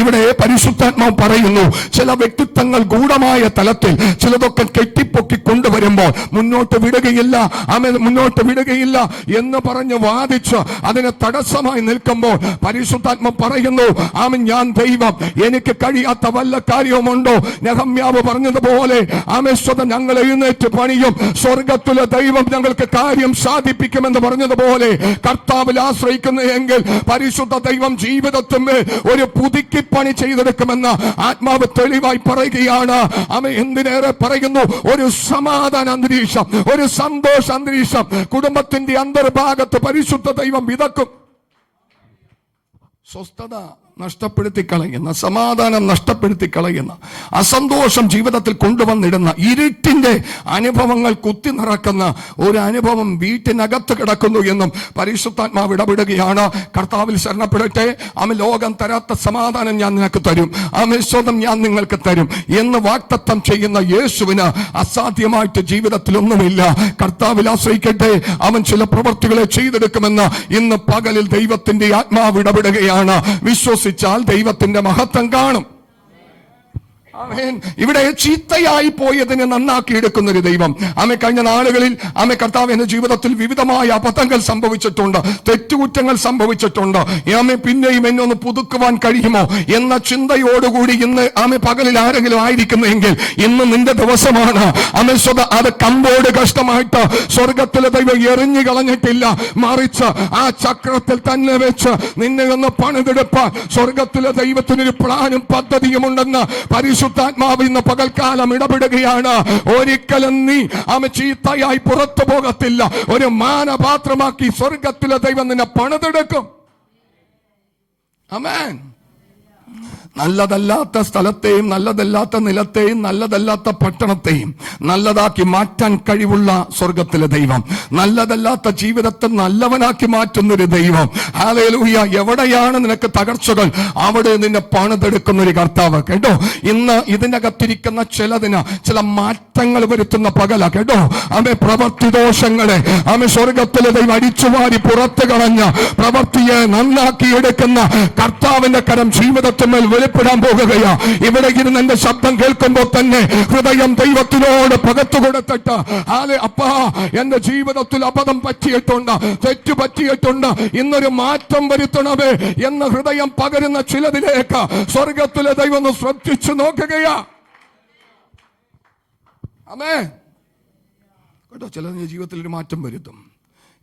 ഇവിടെ പരിശുദ്ധാത്മാവ് പറയുന്നു, ചില വ്യക്തിത്വങ്ങൾ ഗൂഢമായ തലത്തിൽ ചിലതൊക്കെ കെട്ടിപ്പൊക്കി കൊണ്ടുവരുമ്പോൾ മുന്നോട്ട് വിടുകയില്ല എന്ന് പറഞ്ഞ് വാദിച്ച് അതിന് തടസ്സമായി നിൽക്കുമ്പോൾ പരിശുദ്ധാത്മാവ് പറയുന്നു, ഞാൻ ദൈവം, എനിക്ക് കഴിയാത്ത വല്ല കാര്യവുമുണ്ടോ? നെഹമ്യാവ് പറഞ്ഞതുപോലെ ഞങ്ങൾ എഴുന്നേറ്റ് പണിയും, സ്വർഗത്തിലെ ദൈവം ഞങ്ങൾക്ക് കാര്യം സാധിപ്പിക്കുമെന്ന് പറഞ്ഞതുപോലെ കർത്താവിൽ ആശ്രയിക്കുന്നതെങ്കിൽ പരിശുദ്ധ ദൈവം ജീവിതത്തിന് ഒരു പുതുക്കിപ്പണി ചെയ്തെടുക്കുമെന്ന് ആത്മാവ് തെളിവായി പറയുകയാണ്. എന്തിനേറെ പറയുന്നു, ഒരു സമാധാന അന്തരീക്ഷം, ഒരു സന്തോഷ അന്തരീക്ഷം കുടുംബത്തിന്റെ അന്തർഭാഗത്ത് പരിശുദ്ധ ദൈവം വിതക്കും. സ്വസ്ഥത നഷ്ടപ്പെടുത്തി കളയുന്ന, സമാധാനം നഷ്ടപ്പെടുത്തി കളയുന്ന, അസന്തോഷം ജീവിതത്തിൽ കൊണ്ടുവന്നിടുന്ന, ഇരുട്ടിന്റെ അനുഭവങ്ങൾ കുത്തി നിറക്കുന്ന ഒരു അനുഭവം വീട്ടിനകത്ത് കിടക്കുന്നു എന്നും പരിശുദ്ധാത്മാവ് ഇടപെടുകയാണ്. കർത്താവിൽ ശരണപ്പെടട്ടെ. ലോകം തരാത്ത സമാധാനം ഞാൻ നിനക്ക് തരും, സ്വന്തം ഞാൻ നിങ്ങൾക്ക് തരും എന്ന് വാഗ്ദത്തം ചെയ്യുന്ന യേശുവിന് അസാധ്യമായിട്ട് ജീവിതത്തിൽ ഒന്നുമില്ല. കർത്താവിൽ ആശ്രയിക്കട്ടെ. അവൻ ചില പ്രവർത്തികളെ ചെയ്തെടുക്കുമെന്ന് ഇന്ന് പകലിൽ ദൈവത്തിന്റെ ആത്മാവ് ഇടപെടുകയാണ്. വിശ്വസിച്ചാൽ ദൈവത്തിന്റെ മഹത്വം കാണും. ഇവിടെ ചീത്തയായി പോയതിനെ നന്നാക്കി എടുക്കുന്ന ഒരു ദൈവം. കഴിഞ്ഞ നാളുകളിൽ കർത്താവ് എന്റെ ജീവിതത്തിൽ വിവിധമായ അബദ്ധങ്ങൾ സംഭവിച്ചിട്ടുണ്ട്, തെറ്റുകുറ്റങ്ങൾ സംഭവിച്ചിട്ടുണ്ട്. പിന്നെയും എന്നെ ഒന്ന് പുതുക്കുവാൻ കഴിയുമോ എന്ന ചിന്തയോടുകൂടി ഇന്ന് പകലിൽ ആരെങ്കിലും ആയിരിക്കുന്നെങ്കിൽ ഇന്ന് നിന്റെ ദിവസമാണ്. അത് കമ്പോട് കഷ്ടമായിട്ട് സ്വർഗത്തിലെ ദൈവം എറിഞ്ഞു കളഞ്ഞിട്ടില്ല, മറിച്ച് ആ ചക്രത്തിൽ തന്നെ വെച്ച് നിന്നെ ഒന്ന് പണിതെടുപ്പാൻ സ്വർഗത്തിലെ ദൈവത്തിനൊരു പ്ലാനും പദ്ധതിയുമുണ്ടെന്ന് പരിശുദ്ധാത്മാവ് ഇന്ന് പകൽക്കാലം ഇടപെടുകയാണ്. ഒരിക്കലും നീ ചീത്തയായി പുറത്തു പോകത്തില്ല. ഒരു മാനപാത്രമാക്കി സ്വർഗത്തിലെ ദൈവം നിന്നെ പണിതെടുക്കും. ആമേൻ. നല്ലതല്ലാത്ത സ്ഥലത്തെയും നല്ലതല്ലാത്ത നിലത്തെയും നല്ലതല്ലാത്ത പട്ടണത്തെയും നല്ലതാക്കി മാറ്റാൻ കഴിവുള്ള സ്വർഗത്തിലെ ദൈവം, നല്ലതല്ലാത്ത ജീവിതത്തെ നല്ലവനാക്കി മാറ്റുന്നൊരു ദൈവം. ഹല്ലേലൂയ. എവിടെയാണ് നിനക്ക് തകർച്ചകൾ, അവിടെ നിന്നെ പണിതെടുക്കുന്ന ഒരു കർത്താവ്. കേട്ടോ, ഇന്ന് ഇതിനകത്തിരിക്കുന്ന ചിലതിന് ചില മാറ്റങ്ങൾ വരുത്തുന്ന പകല. കേട്ടോ, പ്രവൃത്തി ദോഷങ്ങളെ സ്വർഗത്തിലെ ദൈവം അടിച്ചുവാരി പുറത്തു കളഞ്ഞ പ്രവൃത്തിയെ നന്നാക്കി എടുക്കുന്ന കർത്താവിന്റെ കരം ജീവിതത്തിന്മേൽ വെളിപ്പെടാൻ പോകുകയാ. ഇവിടെ ഇരുന്ന് എന്റെ ശബ്ദം കേൾക്കുമ്പോൾ തന്നെ ഹൃദയം ദൈവത്തിനോട് പകത്തു കൊടുത്തിട്ട്, അപ്പാ എന്റെ ജീവിതത്തിൽ അബദ്ധം പറ്റിയിട്ടുണ്ട്, തെറ്റു പറ്റിയിട്ടുണ്ട്, ഇന്നൊരു മാറ്റം വരുത്തണമേ എന്ന ഹൃദയം പകരുന്ന ചിലതിലേക്ക് സ്വർഗത്തിലെ ദൈവം ശ്രദ്ധിച്ചു നോക്കുകയാ. ആമേൻ. കേട്ടോ. ചില ജീവിതത്തിൽ ഒരു മാറ്റം വരുത്തും.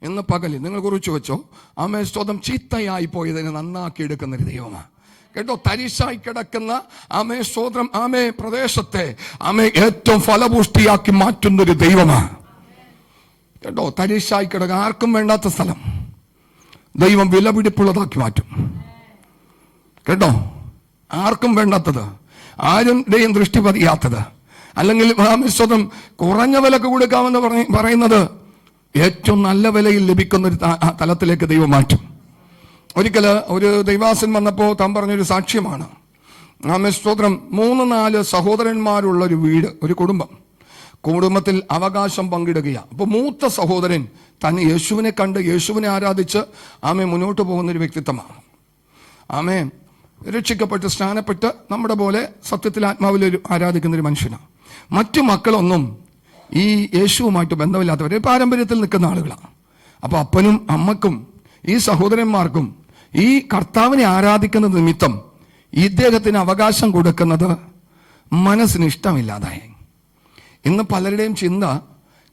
ഇന്ന് പകലിൽ നിങ്ങൾ കുറിച്ച് വെച്ചോ, ആമേ സ്തോത്രം, ചീത്തയായി പോയതിനെ നന്നാക്കി എടുക്കുന്നൊരു ദൈവമാണ് കേട്ടോ. തരിശായി കിടക്കുന്ന ആമേ സ്തോത്രം ആമേ പ്രദേശത്തെ ആമേ ഏറ്റവും ഫലപുഷ്ടിയാക്കി മാറ്റുന്നൊരു ദൈവമാണ് കേട്ടോ. തരിശായി കിടക്കുക, ആർക്കും വേണ്ടാത്ത സ്ഥലം ദൈവം വിലപിടിപ്പുള്ളതാക്കി മാറ്റും കേട്ടോ. ആർക്കും വേണ്ടാത്തത്, ആരുടെയും ദൃഷ്ടി പതിയാത്തത്, അല്ലെങ്കിൽ സ്വതം കുറഞ്ഞ വിലക്ക് കൊടുക്കാമെന്ന് പറയുന്നത് ഏറ്റവും നല്ല വിലയിൽ ലഭിക്കുന്ന ഒരു തലത്തിലേക്ക് ദൈവം മാറ്റും. ഒരിക്കൽ ഒരു ദൈവാസൻ വന്നപ്പോൾ താൻ പറഞ്ഞൊരു സാക്ഷ്യമാണ്. സ്തോത്രം, 3-4 സഹോദരന്മാരുള്ള ഒരു വീട്, ഒരു കുടുംബത്തിൽ അവകാശം പങ്കിടുകയാണ്. അപ്പോൾ മൂത്ത സഹോദരൻ തന്നെ യേശുവിനെ കണ്ട് യേശുവിനെ ആരാധിച്ച് മുന്നോട്ട് പോകുന്നൊരു വ്യക്തിത്വമാണ്. രക്ഷിക്കപ്പെട്ട് സ്നാനപ്പെട്ട് നമ്മുടെ പോലെ സത്യത്തിൽ ആത്മാവിൽ ആരാധിക്കുന്നൊരു മനുഷ്യനാണ്. മറ്റു മക്കളൊന്നും ഈ യേശുവുമായിട്ട് ബന്ധമില്ലാത്തവർ, പാരമ്പര്യത്തിൽ നിൽക്കുന്ന ആളുകളാണ്. അപ്പോൾ അപ്പനും അമ്മക്കും ഈ സഹോദരന്മാർക്കും ഈ കർത്താവിനെ ആരാധിക്കുന്ന നിമിത്തം ഇദ്ദേഹത്തിന് അവകാശം കൊടുക്കുന്നത് മനസ്സിന് ഇഷ്ടമില്ലാതായി. ഇന്ന് പലരുടെയും ചിന്ത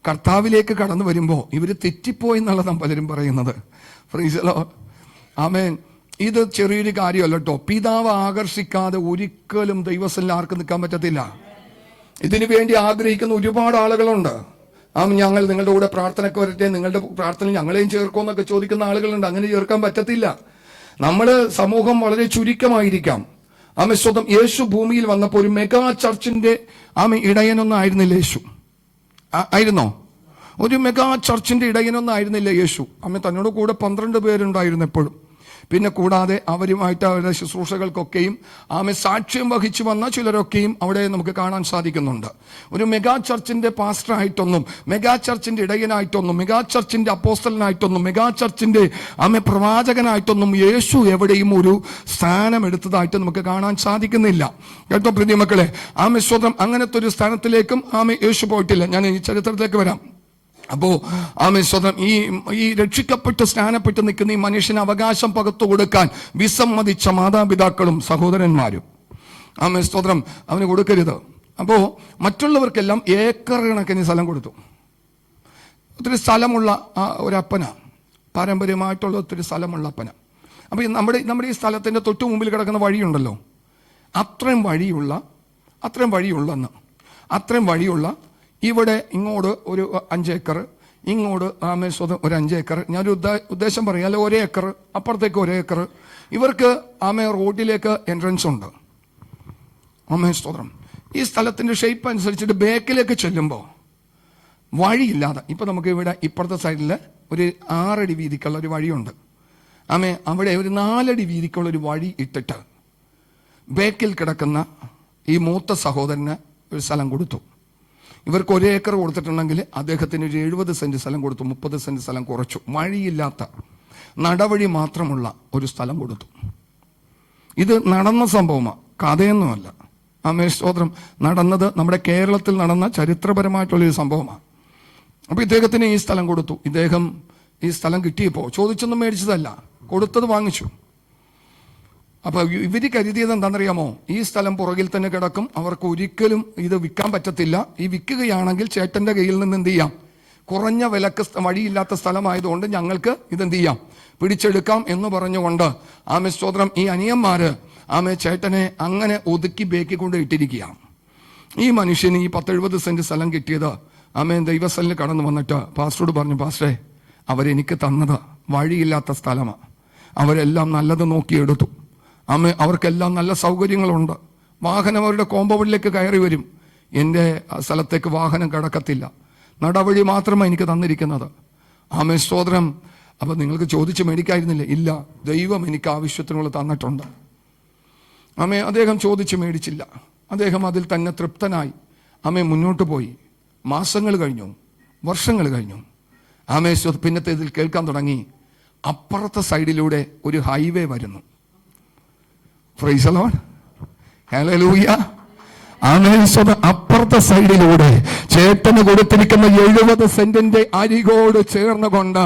കർത്താവിലേക്ക് കടന്നു വരുമ്പോൾ ഇവർ തെറ്റിപ്പോയി എന്നുള്ളതാണ് പലരും പറയുന്നത്. Praise the Lord. ആമേൻ. ഇത് ചെറിയൊരു കാര്യമല്ല കേട്ടോ. പിതാവ് ആകർഷിക്കാതെ ഒരിക്കലും ദൈവസന്നിധിയിൽ ആർക്കും നിൽക്കാൻ പറ്റത്തില്ല. ഇതിനു വേണ്ടി ആഗ്രഹിക്കുന്ന ഒരുപാട് ആളുകളുണ്ട്. ഞങ്ങൾ നിങ്ങളുടെ കൂടെ പ്രാർത്ഥനയ്ക്ക് വരട്ടെ, നിങ്ങളുടെ പ്രാർത്ഥന ഞങ്ങളെയും ചേർക്കുമെന്നൊക്കെ ചോദിക്കുന്ന ആളുകളുണ്ട്. അങ്ങനെ ചേർക്കാൻ പറ്റത്തില്ല. നമ്മുടെ സമൂഹം വളരെ ചുരുക്കമായിരിക്കാം. സ്വന്തം യേശു ഭൂമിയിൽ വന്നപ്പോൾ ഒരു മെഗാ ചർച്ചിന്റെ ഇടയനൊന്നും ആയിരുന്നില്ല യേശു. ആയിരുന്നോ? ഒരു മെഗാ ചർച്ചിന്റെ ഇടയനൊന്നും ആയിരുന്നില്ല യേശു. തന്നോട് കൂടെ 12 പേരുണ്ടായിരുന്നു എപ്പോഴും. പിന്നെ കൂടാതെ അവരുമായിട്ട് അവരുടെ ശുശ്രൂഷകൾക്കൊക്കെയും സാക്ഷ്യം വഹിച്ചു വന്ന ചിലരൊക്കെയും അവിടെ നമുക്ക് കാണാൻ സാധിക്കുന്നുണ്ട്. ഒരു മെഗാ ചർച്ചിന്റെ പാസ്റ്ററായിട്ടൊന്നും, മെഗാ ചർച്ചിന്റെ ഇടയനായിട്ടൊന്നും, മെഗാ ചർച്ചിന്റെ അപ്പോസ്തലനായിട്ടൊന്നും, മെഗാ ചർച്ചിന്റെ പ്രവാചകനായിട്ടൊന്നും യേശു എവിടെയും ഒരു സ്ഥാനം എടുത്തതായിട്ട് നമുക്ക് കാണാൻ സാധിക്കുന്നില്ല കേട്ടോ. പ്രിയമക്കളെ, സ്വന്തം അങ്ങനത്തെ ഒരു സ്ഥാനത്തിലേക്കും യേശു പോയിട്ടില്ല. ഞാൻ ഈ ചരിത്രത്തിലേക്ക് വരാം. അപ്പോ സ്വതം ഈ രക്ഷിക്കപ്പെട്ട് സ്നാനപ്പെട്ട് നിൽക്കുന്ന ഈ മനുഷ്യന് അവകാശം പകർത്തു കൊടുക്കാൻ വിസമ്മതിച്ച മാതാപിതാക്കളും സഹോദരന്മാരും സ്തോത്രം അവന് കൊടുക്കരുത്. അപ്പോ മറ്റുള്ളവർക്കെല്ലാം ഏക്കർ കണക്കിന് സ്ഥലം കൊടുത്തു. ഒത്തിരി സ്ഥലമുള്ള ഒരപ്പന, പാരമ്പര്യമായിട്ടുള്ള ഒത്തിരി സ്ഥലമുള്ള അപ്പന. അപ്പൊ നമ്മുടെ ഈ സ്ഥലത്തിന്റെ തൊട്ടു മുമ്പിൽ കിടക്കുന്ന വഴിയുണ്ടല്ലോ, അത്രയും വഴിയുള്ള ഇവിടെ ഇങ്ങോട്ട് ഒരു 5 ഏക്കർ, ഇങ്ങോട്ട് ഒരു 5 ഏക്കർ. ഞാനൊരു ഉദ്ദേശം പറയാം, അല്ലെ 1 ഏക്കർ, അപ്പുറത്തേക്ക് 1 ഏക്കർ. ഇവർക്ക് റോഡിലേക്ക് എൻട്രൻസ് ഉണ്ട്. സ്തോത്രം. ഈ സ്ഥലത്തിന്റെ ഷേപ്പ് അനുസരിച്ചിട്ട് ബാക്കിലേക്ക് ചെല്ലുമ്പോൾ വഴിയില്ലാതെ, ഇപ്പൊ നമുക്ക് ഇവിടെ ഇപ്പുറത്തെ സൈഡിൽ ഒരു 6 അടി വീതിക്കുള്ള ഒരു വഴിയുണ്ട്. അവിടെ ഒരു 4 അടി വീതിക്കുള്ള ഒരു വഴി ഇട്ടിട്ട് ബാക്കിൽ കിടക്കുന്ന ഈ മൂത്ത സഹോദരന് ഒരു സ്ഥലം കൊടുത്തു. ഇവർക്ക് 1 ഏക്കർ കൊടുത്തിട്ടുണ്ടെങ്കിൽ അദ്ദേഹത്തിന് ഒരു 70 സെന്റ് സ്ഥലം കൊടുത്തു. 30 സെന്റ് സ്ഥലം കുറച്ചു. വഴിയില്ലാത്ത നടവഴി മാത്രമുള്ള ഒരു സ്ഥലം കൊടുത്തു. ഇത് നടന്ന സംഭവമാണ്, കഥയൊന്നുമല്ല. സ്തോത്രം. നടന്നത് നമ്മുടെ കേരളത്തിൽ നടന്ന ചരിത്രപരമായിട്ടുള്ളൊരു സംഭവമാണ്. അപ്പൊ ഇദ്ദേഹത്തിന് ഈ സ്ഥലം കൊടുത്തു. ഇദ്ദേഹം ഈ സ്ഥലം കിട്ടിയപ്പോൾ ചോദിച്ചൊന്നും മേടിച്ചതല്ല, കൊടുത്തത് വാങ്ങിച്ചു. അപ്പൊ ഇവര് കരുതിയത് എന്താണെന്നറിയാമോ? ഈ സ്ഥലം പുറകിൽ തന്നെ കിടക്കും, അവർക്ക് ഒരിക്കലും ഇത് വിൽക്കാൻ പറ്റത്തില്ല. ഈ വിൽക്കുകയാണെങ്കിൽ ചേട്ടന്റെ കയ്യിൽ നിന്ന് എന്ത് ചെയ്യാം, കുറഞ്ഞ വിലക്ക്, വഴിയില്ലാത്ത സ്ഥലമായതുകൊണ്ട് ഞങ്ങൾക്ക് ഇതെന്ത് ചെയ്യാം, പിടിച്ചെടുക്കാം എന്ന് പറഞ്ഞുകൊണ്ട് സ്തോത്രം ഈ അനിയന്മാര് ചേട്ടനെ അങ്ങനെ ഒതുക്കി ബേക്കിക്കൊണ്ട് ഇട്ടിരിക്കുകയാണ്. ഈ മനുഷ്യന് ഈ 10-70 സെന്റ് സ്ഥലം കിട്ടിയത് ദൈവസ്ഥലിൽ കടന്നു വന്നിട്ട് പാസ്റ്ററോട് പറഞ്ഞു, പാസ്റ്ററെ, അവരെനിക്ക് തന്നത് വഴിയില്ലാത്ത സ്ഥലമാണ്. അവരെല്ലാം നല്ലത് നോക്കിയെടുത്തു. അവർക്കെല്ലാം നല്ല സൗകര്യങ്ങളുണ്ട്. വാഹനം അവരുടെ കോമ്പൗണ്ടിലേക്ക് കയറി വരും. എൻ്റെ സ്ഥലത്തേക്ക് വാഹനം കടക്കത്തില്ല. നടവഴി മാത്രമാണ് എനിക്ക് തന്നിരിക്കുന്നത്. സ്തോത്രം. അപ്പൊ നിങ്ങൾക്ക് ചോദിച്ച് മേടിക്കായിരുന്നില്ലേ? ഇല്ല, ദൈവം എനിക്ക് ആവശ്യത്തിനുള്ള തന്നിട്ടുണ്ട്. അദ്ദേഹം ചോദിച്ച് മേടിച്ചില്ല. അദ്ദേഹം അതിൽ തന്നെ തൃപ്തനായി മുന്നോട്ട് പോയി. മാസങ്ങൾ കഴിഞ്ഞു, വർഷങ്ങൾ കഴിഞ്ഞു. പിന്നത്തെ ഇതിൽ കേൾക്കാൻ തുടങ്ങി, അപ്പുറത്തെ സൈഡിലൂടെ ഒരു ഹൈവേ വരുന്നു. Price the Lord. ഹല്ലേലൂയ. അപ്പുറത്തെ സൈഡിലൂടെ ചേട്ടന് കൊടുത്തിരിക്കുന്ന 70 സെന്റിന്റെ അരികോട് ചേർന്നുകൊണ്ട്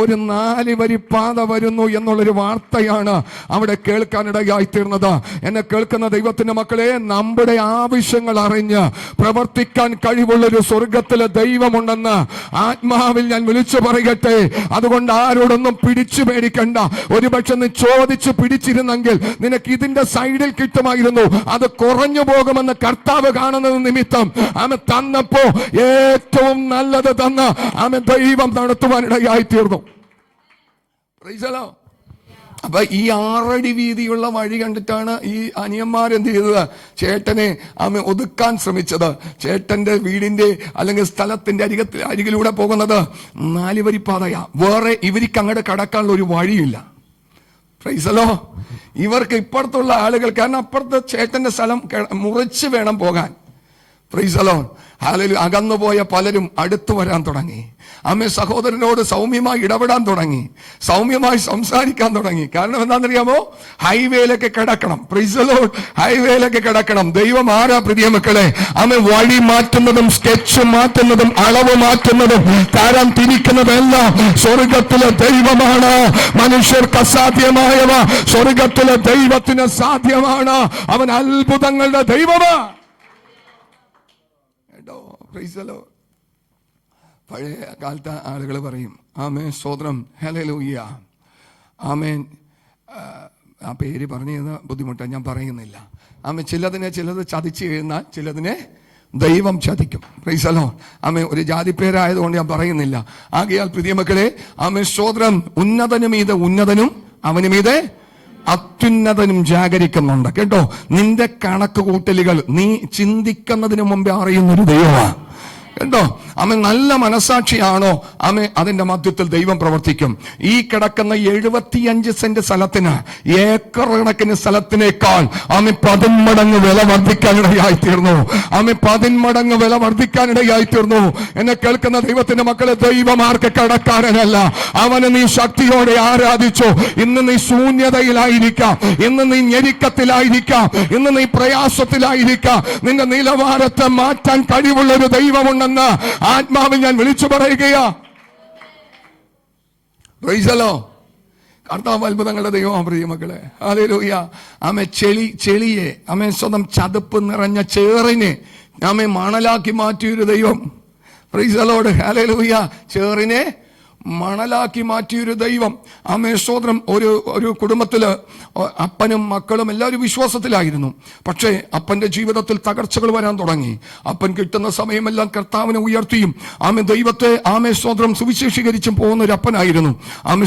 ഒരു 4 വരി പാത വരുന്നു എന്നുള്ളൊരു വാർത്തയാണ് അവിടെ കേൾക്കാനിടയായി തീർന്നത്. എന്നെ കേൾക്കുന്ന ദൈവത്തിന്റെ മക്കളെ, നമ്മുടെ ആവശ്യങ്ങൾ അറിഞ്ഞ് പ്രവർത്തിക്കാൻ കഴിവുള്ളൊരു സ്വർഗത്തിലെ ദൈവമുണ്ടെന്ന് ആത്മാവിൽ ഞാൻ വിളിച്ചു പറയട്ടെ. അതുകൊണ്ട് ആരോടൊന്നും പിടിച്ചു മേടിക്കണ്ട. ഒരുപക്ഷെ നീ ചോദിച്ചു പിടിച്ചിരുന്നെങ്കിൽ നിനക്ക് ഇതിന്റെ സൈഡിൽ കിട്ടുമായിരുന്നു. അത് കുറഞ്ഞു പോകുമെന്ന് കർത്താവ് കാണുന്നത് നിമിത്തം തന്നപ്പോ ഏറ്റവും നല്ലത് തന്ന് ദൈവം നടത്തുവാനിടയായി തീർന്നു. അപ്പൊ ഈ 6 അടി വീതിയുള്ള വഴി കണ്ടിട്ടാണ് ഈ അനിയന്മാരെന്ത് ചെയ്തത്? ചേട്ടനെ ഒതുക്കാൻ ശ്രമിച്ചത്. ചേട്ടന്റെ വീടിന്റെ അല്ലെങ്കിൽ സ്ഥലത്തിന്റെ അരികിലൂടെ പോകുന്നത് 4 വരി പാതയാ. വേറെ ഇവർക്ക് അങ്ങോട്ട് കടക്കാനുള്ള ഒരു വഴിയില്ല. പ്രൈസലോ. ഇവർക്ക് ഇപ്പുറത്തുള്ള ആളുകൾ, കാരണം അപ്പുറത്തെ ചേട്ടന്റെ സ്ഥലം മുറിച്ച് വേണം പോകാൻ. പ്രൈസലോ. അകന്നുപോയ പലരും അടുത്തു വരാൻ തുടങ്ങി. സഹോദരനോട് സൗമ്യമായി ഇടപെടാൻ തുടങ്ങി, സൗമ്യമായി സംസാരിക്കാൻ തുടങ്ങി. കാരണം എന്താണെന്നറിയാമോ? ഹൈവേയിലൊക്കെ കിടക്കണം. പ്രൈസലോ. ഹൈവേയിലൊക്കെ കിടക്കണം. ദൈവം ആരാ പ്രിയ മക്കളെ? വഴി മാറ്റുന്നതും സ്കെച്ച് മാറ്റുന്നതും അളവ് മാറ്റുന്നതും തരം തിരിക്കുന്നതെല്ലാം സ്വർഗത്തിലെ ദൈവമാണ്. മനുഷ്യർക്ക് അസാധ്യമായവ സ്വർഗത്തിലെ ദൈവത്തിന് സാധ്യമാണ്. അവൻ അത്ഭുതങ്ങളുടെ ദൈവമാണ്. പഴയ കാലത്തെ ആളുകൾ പറയും ആമേൻ സ്തോത്രം ഹല്ലേലൂയ ആമേൻ. ആ പേര് പറഞ്ഞു തന്ന ബുദ്ധിമുട്ടാണ്, ഞാൻ പറയുന്നില്ല. ചിലത് ചതിച്ചു കഴിഞ്ഞാൽ ചിലതിനെ ദൈവം ചതിക്കും. പ്രൈസലോ. ഒരു ജാതി പേരായതുകൊണ്ട് ഞാൻ പറയുന്നില്ല. ആകയാൽ പ്രിയ മക്കളെ, സ്തോത്രം, ഉന്നതനുമീതെ ഉന്നതനും അവനുമീതെ അത്യുന്നതനും ജാഗരിക്കുന്നുണ്ട്. കേട്ടോ, നിന്റെ കണക്ക് കൂട്ടലുകൾ നീ ചിന്തിക്കുന്നതിന് മുമ്പേ അറിയുന്നൊരു ദൈവമാണ്. കേട്ടോ, നല്ല മനസാക്ഷിയാണോ അതിന്റെ മധ്യത്തിൽ ദൈവം പ്രവർത്തിക്കും. ഈ കിടക്കുന്ന 75 സെന്റ് സ്ഥലത്തിന്, ഏക്കർ കണക്കിന് സ്ഥലത്തിനേക്കാൾ 10 മടങ്ങ് വില വർദ്ധിക്കാനിടയായി തീർന്നു. 10 മടങ്ങ് വില വർദ്ധിക്കാനിടയായി തീർന്നു. എന്നെ കേൾക്കുന്ന ദൈവത്തിന്റെ മക്കളെ, ദൈവമാർക്ക് കടക്കാരനല്ല. അവന് നീ ശക്തിയോടെ ആരാധിച്ചു. ഇന്ന് നീ ശൂന്യതയിലായിരിക്കാം, ഇന്ന് നീ ഞെരുക്കത്തിലായിരിക്കാം, ഇന്ന് നീ പ്രയാസത്തിലായിരിക്കാം. നിന്റെ നിലവാരത്തെ മാറ്റാൻ കഴിവുള്ള ഒരു ദൈവമുണ്ടെന്ന് ആത്മാവിൽ ഞാൻ വിളിച്ചു പറയുകയാ. കർത്താവ് അത്ഭുതങ്ങളുടെ ദൈവം പ്രിയ മക്കളെ. ഹല്ലേലൂയ. ചെളിയെ സ്വന്തം ചതുപ്പ് നിറഞ്ഞ ചേറിനെ മണലാക്കി മാറ്റിയൊരു ദൈവം. Price the Lord. ഹല്ലേലൂയ. ചേറിനെ മണലാക്കി മാറ്റിയൊരു ദൈവം. സ്തോത്രം. ഒരു കുടുംബത്തില് അപ്പനും മക്കളും എല്ലാവരും വിശ്വാസത്തിലായിരുന്നു. പക്ഷേ അപ്പന്റെ ജീവിതത്തിൽ തകർച്ചകൾ വരാൻ തുടങ്ങി. അപ്പൻ കിട്ടുന്ന സമയമെല്ലാം കർത്താവിനെ ഉയർത്തിയും ദൈവത്തെ സ്തോത്രം സുവിശേഷീകരിച്ചും പോകുന്ന ഒരു അപ്പനായിരുന്നു.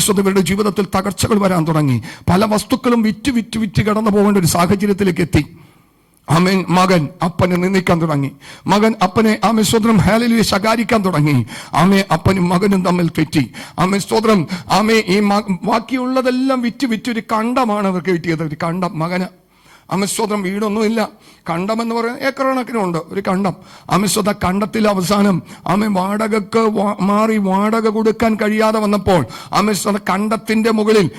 സ്തോത്രം. ഇവരുടെ ജീവിതത്തിൽ തകർച്ചകൾ വരാൻ തുടങ്ങി. പല വസ്തുക്കളും വിറ്റ് കടന്നു പോകേണ്ട ഒരു സാഹചര്യത്തിലേക്ക് എത്തി. മകൻ അപ്പനെ നിന്ദിക്കാൻ തുടങ്ങി. മകൻ അപ്പനെ സ്തോത്രം ഹല്ലേലൂയ ശകാരിക്കാൻ തുടങ്ങി. അപ്പനും മകനും തമ്മിൽ തെറ്റി. സ്തോത്രം. ഈ ബാക്കിയുള്ളതെല്ലാം വിറ്റ് ഒരു കണ്ടമാണ് അവർക്ക് കിട്ടിയത്. ഒരു കണ്ടം മകന്. സ്തോത്രം. വീടൊന്നുമില്ല. കണ്ടമെന്ന് പറയുന്നത് ഏക്കർ കണക്കിനുണ്ട് ഒരു കണ്ടം. സ്തോത്രം. കണ്ടത്തിൽ അവസാനം വാടകക്ക് മാറി വാടക കൊടുക്കാൻ കഴിയാതെ വന്നപ്പോൾ സ്തോത്രം കണ്ടത്തിന്റെ മുകളിൽ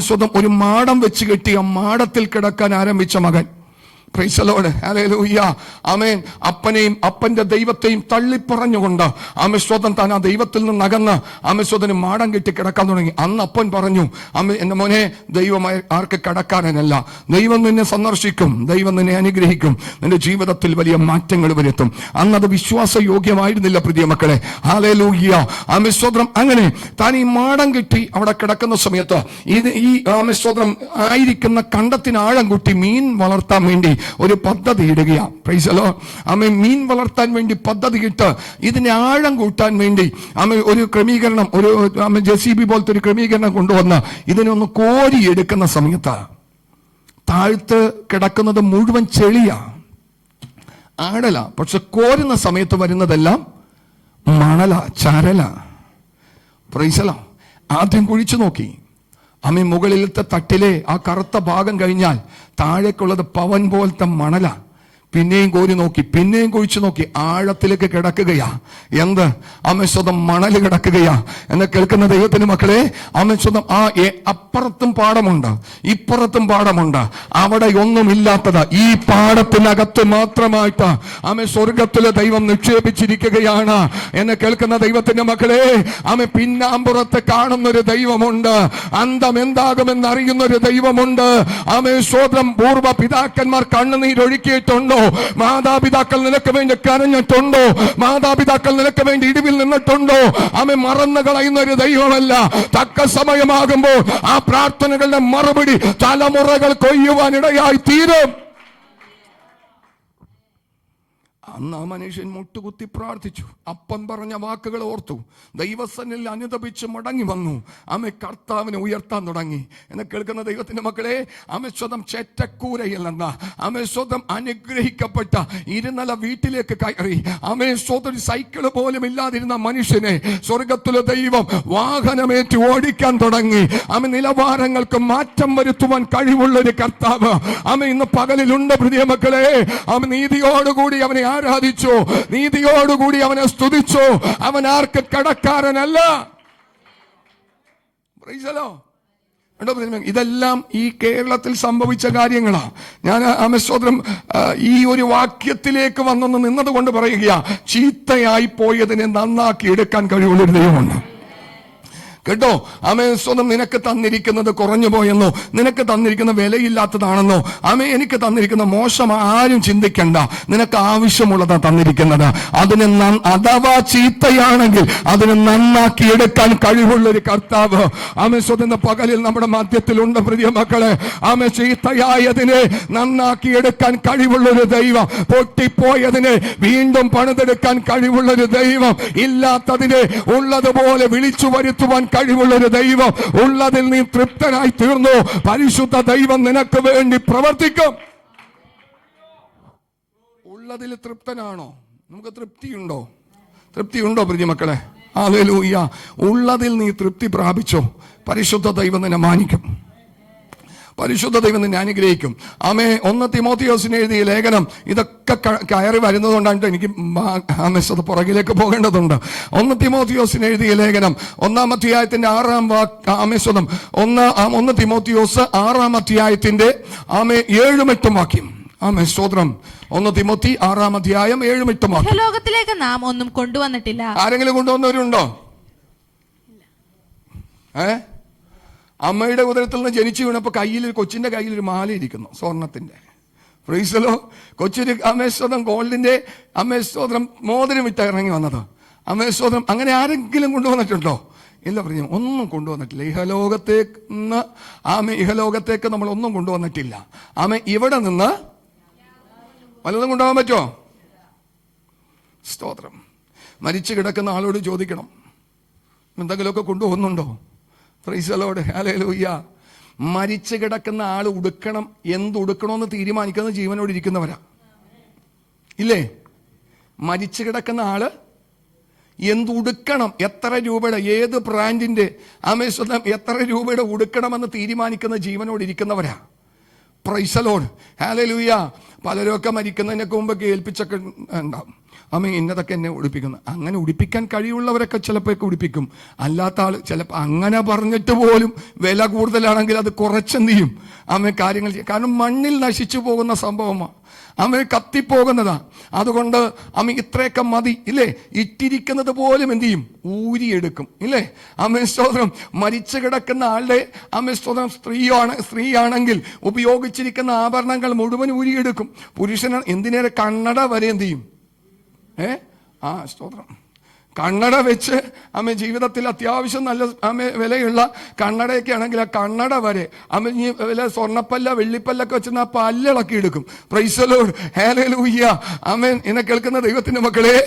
സ്തോത്രം ഒരു മാടം വെച്ച് കെട്ടി ആ മാടത്തിൽ കിടക്കാൻ ആരംഭിച്ച മകൻ. Price the Lord. ഹല്ലേലൂയ. ആമേൻ. അപ്പനെയും അപ്പന്റെ ദൈവത്തെയും തള്ളിപ്പറഞ്ഞുകൊണ്ട് സ്തോത്രം താൻ ആ ദൈവത്തിൽ നിന്ന് അകന്ന് സ്തോത്രം മാടം കെട്ടി കിടക്കാൻ തുടങ്ങി. അന്ന് അപ്പൻ പറഞ്ഞു, എന്റെ മോനെ, ദൈവമായി ആർക്ക് കടക്കാരനല്ല. ദൈവം നിന്നെ സന്ദർശിക്കും, ദൈവം നിന്നെ അനുഗ്രഹിക്കും, നിന്റെ ജീവിതത്തിൽ വലിയ മാറ്റങ്ങൾ വരുത്തും. അന്നത് വിശ്വാസയോഗ്യമായിരുന്നില്ല പ്രിയ മക്കളെ. ഹല്ലേലൂയ. സ്തോത്രം. അങ്ങനെ താൻ ഈ മാടം കെട്ടി അവിടെ കിടക്കുന്ന സമയത്ത് ഈ സ്തോത്രം ആയിരിക്കുന്ന കണ്ടത്തിന് ആഴം കൂട്ടി മീൻ വളർത്താൻ വേണ്ടി ഒരു പദ്ധതി ഇടുകയാണ്. Price the Lord. മീൻ വളർത്താൻ വേണ്ടി പദ്ധതി ഇട്ട് ഇതിനെ ആഴം കൂട്ടാൻ വേണ്ടി ഒരു ക്രമീകരണം, ഒരു JCB പോലത്തെ ഒരു ക്രമീകരണം കൊണ്ടുവന്ന് ഇതിനൊന്ന് കോരി എടുക്കുന്ന സമയത്ത് താഴ്ത്ത് കിടക്കുന്നത് മുഴുവൻ ചെളിയാ, ആടല. പക്ഷെ കോരുന്ന സമയത്ത് വരുന്നതെല്ലാം മണല, ചരല. Praise the Lord. ആദ്യം കുഴിച്ചു നോക്കി. മുകളിലത്തെ തട്ടിലെ ആ കറുത്ത ഭാഗം കഴിഞ്ഞാൽ താഴേക്കുള്ളത് പവൻ പോലത്തെ മണല. പിന്നെയും കോരി നോക്കി, പിന്നെയും കുഴിച്ചു നോക്കി, ആഴത്തിലേക്ക് കിടക്കുകയാ. എന്ത്? അമേശ്വതം മണല് കിടക്കുകയാ. എന്നെ കേൾക്കുന്ന ദൈവത്തിന്റെ മക്കളെ, അമേശ്വതം അപ്പുറത്തും പാടമുണ്ട്, ഇപ്പുറത്തും പാടമുണ്ട്. അവിടെ ഒന്നുമില്ലാത്തത് ഈ പാടത്തിനകത്ത് മാത്രമായിട്ട് സ്വർഗത്തിലെ ദൈവം നിക്ഷേപിച്ചിരിക്കുകയാണ്. എന്നെ കേൾക്കുന്ന ദൈവത്തിന്റെ മക്കളെ, പിന്നാമ്പുറത്ത് കാണുന്നൊരു ദൈവമുണ്ട്, അന്തം എന്താകുമെന്ന് അറിയുന്നൊരു ദൈവമുണ്ട്. സ്വതം പൂർവ്വ പിതാക്കന്മാർ കണ്ണുനീരൊഴുക്കിയിട്ടുണ്ടോ? മാതാപിതാക്കൾ നിനക്ക് വേണ്ടി കരഞ്ഞിട്ടുണ്ടോ? മാതാപിതാക്കൾ നിനക്ക് വേണ്ടി ഇടിവിൽ നിന്നിട്ടുണ്ടോ? മറന്നു കളയുന്ന ഒരു ദൈവമല്ല. തക്ക സമയമാകുമ്പോൾ ആ പ്രാർത്ഥനകളുടെ മറുപടി തലമുറകൾ കൊയ്യുവാനിടയായി തീരും. അന്ന് ആ മനുഷ്യൻ മുട്ടുകുത്തി പ്രാർത്ഥിച്ചു. അപ്പൻ പറഞ്ഞ വാക്കുകൾ ഓർത്തു. ദൈവസന്നിൽ അനുതപിച്ച് മടങ്ങി വന്നു. കർത്താവിനെ ഉയർത്താൻ തുടങ്ങി. എന്നെ കേൾക്കുന്ന ദൈവത്തിന്റെ മക്കളെ, സ്വതം ചേറ്റക്കൂരയിൽ നിന്ന് സ്വതം അനുഗ്രഹിക്കപ്പെട്ട ഇരുനില വീട്ടിലേക്ക് കയറി. സ്വതം സൈക്കിള് പോലും ഇല്ലാതിരുന്ന മനുഷ്യനെ സ്വർഗത്തിലെ ദൈവം വാഹനമേറ്റി ഓടിക്കാൻ തുടങ്ങി. നിലവാരങ്ങൾക്ക് മാറ്റം വരുത്തുവാൻ കഴിവുള്ളൊരു കർത്താവ് ഇന്ന് പകലിലുണ്ട് പ്രിയ മക്കളെ. നീതിയോടുകൂടി അവനെ ആരാധിച്ചു, നീതിയോടുകൂടി അവനെ സ്തുതിച്ചു. അവൻ ആർക്ക് കടക്കാരനല്ല. ഇതെല്ലാം ഈ കേരളത്തിൽ സംഭവിച്ച കാര്യങ്ങളാ. ഞാൻ സ്തോത്രം ഈ ഒരു വാക്യത്തിലേക്ക് വന്നൊന്ന് നിന്നതുകൊണ്ട് പറയുകയാ, ചീത്തയായി പോയതിനെ നന്നാക്കി എടുക്കാൻ കഴിവുള്ളൊരു ദൈവമുണ്ട്. കേട്ടോ? സ്വന്തം നിനക്ക് തന്നിരിക്കുന്നത് കുറഞ്ഞു പോയെന്നോ, നിനക്ക് തന്നിരിക്കുന്ന വിലയില്ലാത്തതാണെന്നോ, എനിക്ക് തന്നിരിക്കുന്ന മോശം ആരും ചിന്തിക്കണ്ട. നിനക്ക് ആവശ്യമുള്ളതാ തന്നിരിക്കുന്നത്. അതിന് അഥവാ ചീത്തയാണെങ്കിൽ അതിനെ നന്നാക്കി എടുക്കാൻ കഴിവുള്ളൊരു കർത്താവ് സ്വന്തം പകലിൽ നമ്മുടെ മധ്യത്തിലുണ്ട് പ്രിയ മക്കളെ. ചീത്തയായതിനെ നന്നാക്കി എടുക്കാൻ കഴിവുള്ളൊരു ദൈവം, പൊട്ടിപ്പോയതിനെ വീണ്ടും പണിതെടുക്കാൻ കഴിവുള്ളൊരു ദൈവം, ഇല്ലാത്തതിനെ ഉള്ളതുപോലെ വിളിച്ചു വരുത്തുവാൻ കഴിവുള്ളൊരു ദൈവം. ഉള്ളതിൽ നീ തൃപ്തനായി തീർന്നു, പരിശുദ്ധ ദൈവം നിനക്ക് വേണ്ടി പ്രവർത്തിക്കും. ഉള്ളതിൽ തൃപ്തനാണോ? നമുക്ക് തൃപ്തിയുണ്ടോ? തൃപ്തിയുണ്ടോ പ്രിയ മക്കളെ? ഹല്ലേലൂയ. ഉള്ളതിൽ നീ തൃപ്തി പ്രാപിച്ചോ, പരിശുദ്ധ ദൈവം നിന്നെ മാനിക്കും, പരിശുദ്ധ ദൈവം നിന്നെ അനുഗ്രഹിക്കും. 1 തിമോത്തിയോസിന് എഴുതിയ ലേഖനം ഇതൊക്കെ കയറി വരുന്നതുകൊണ്ടാണ് എനിക്ക് പുറകിലേക്ക് പോകേണ്ടതുണ്ട്. 1 തിമോത്തിയോസിന് എഴുതിയ ലേഖനം 1-ാം അധ്യായത്തിന്റെ 6-ാം വാക്യം. 1 തിമോത്തിയോസ് 6-ാം അധ്യായത്തിന്റെ 7-ഉം 8-ഉം വാക്യം. സ്തോത്രം. 1 തിമോത്തി 6-ാം അധ്യായം 7-ഉം 8-ഉം വാക്യം. ലോകത്തിലേക്ക് നാം ഒന്നും കൊണ്ടുവന്നിട്ടില്ല. ആരെങ്കിലും കൊണ്ടുവന്നവരുണ്ടോ? അമ്മയുടെ ഉദരത്തിൽ നിന്ന് ജനിച്ചു വീണപ്പോൾ കൊച്ചിന്റെ കയ്യിൽ ഒരു മാല ഇരിക്കുന്നു, സ്വർണത്തിന്റെ. പ്രൈസലോ. കൊച്ചൊരു അമേശ്വരം ഗോൾഡിന്റെ അമേശ്വരം മോതിരം ഇട്ട് ഇറങ്ങി വന്നത്. അമേശ്വരം അങ്ങനെ ആരെങ്കിലും കൊണ്ടുവന്നിട്ടുണ്ടോ? ഇല്ല പ്രിയം, ഒന്നും കൊണ്ടുവന്നിട്ടില്ല. ഇഹലോകത്തേക്ക് നമ്മൾ ഒന്നും കൊണ്ടുവന്നിട്ടില്ല. ഇവിടെ നിന്ന് വല്ലതും കൊണ്ടുപോകാൻ പറ്റുമോ? സ്തോത്രം. മരിച്ചു കിടക്കുന്ന ആളോട് ചോദിക്കണം, എന്തെങ്കിലുമൊക്കെ കൊണ്ടുപോകുന്നുണ്ടോ? Praise the Lord. ഹല്ലേലൂയ. മരിച്ചു കിടക്കുന്ന ആൾ ഉടുക്കണം, എന്തുടുക്കണമെന്ന് തീരുമാനിക്കുന്നത് ജീവനോട് ഇരിക്കുന്നവരാ, ഇല്ലേ? മരിച്ചു കിടക്കുന്ന ആള് എന്തുടുക്കണം, എത്ര രൂപയുടെ, ഏത് ബ്രാൻഡിന്റെ എത്ര രൂപയുടെ ഉടുക്കണമെന്ന് തീരുമാനിക്കുന്ന ജീവനോട് ഇരിക്കുന്നവരാ. Praise the Lord. ഹല്ലേലൂയ. പലരൊക്കെ മരിക്കുന്നതിനൊക്കെ മുമ്പ് കേൾപ്പിച്ചൊക്കെ ഉണ്ടാവും, ഇന്നതൊക്കെ എന്നെ ഉടുപ്പിക്കുന്നു. അങ്ങനെ ഉടുപ്പിക്കാൻ കഴിവുള്ളവരൊക്കെ ചിലപ്പോൾ ഉടുപ്പിക്കും. അല്ലാത്ത ആൾ ചിലപ്പോൾ അങ്ങനെ പറഞ്ഞിട്ട് പോലും വില കൂടുതലാണെങ്കിൽ അത് കുറച്ചെന്ത് ചെയ്യും? കാര്യങ്ങൾ ചെയ്യും. കാരണം മണ്ണിൽ നശിച്ചു പോകുന്ന സംഭവമാണ്, കത്തിപ്പോകുന്നതാ. അതുകൊണ്ട് ഇത്രയൊക്കെ മതി, ഇല്ലേ? ഇട്ടിരിക്കുന്നത് പോലും എന്ത് ചെയ്യും? ഊരിയെടുക്കും, ഇല്ലേ? സ്തോത്രം. മരിച്ചു കിടക്കുന്ന ആളുടെ സ്തോത്രം സ്ത്രീയാണെങ്കിൽ ഉപയോഗിച്ചിരിക്കുന്ന ആഭരണങ്ങൾ മുഴുവൻ ഊരിയെടുക്കും. പുരുഷന് എന്തിനേറെ കണ്ണട വരെ എന്ത് ചെയ്യും? സ്തോത്രം. കണ്ണട വെച്ച് ജീവിതത്തിൽ അത്യാവശ്യം നല്ല വിലയുള്ള കണ്ണടയൊക്കെ ആണെങ്കിൽ ആ കണ്ണട വരെ വില സ്വർണ്ണപ്പല്ല വെള്ളിപ്പല്ലൊക്കെ വെച്ച് ആ പല്ലിളക്കി എടുക്കും. Price the Lord. ഹല്ലേലൂയ. എന്നെ കേൾക്കുന്ന ദൈവത്തിന്റെ മക്കളെ,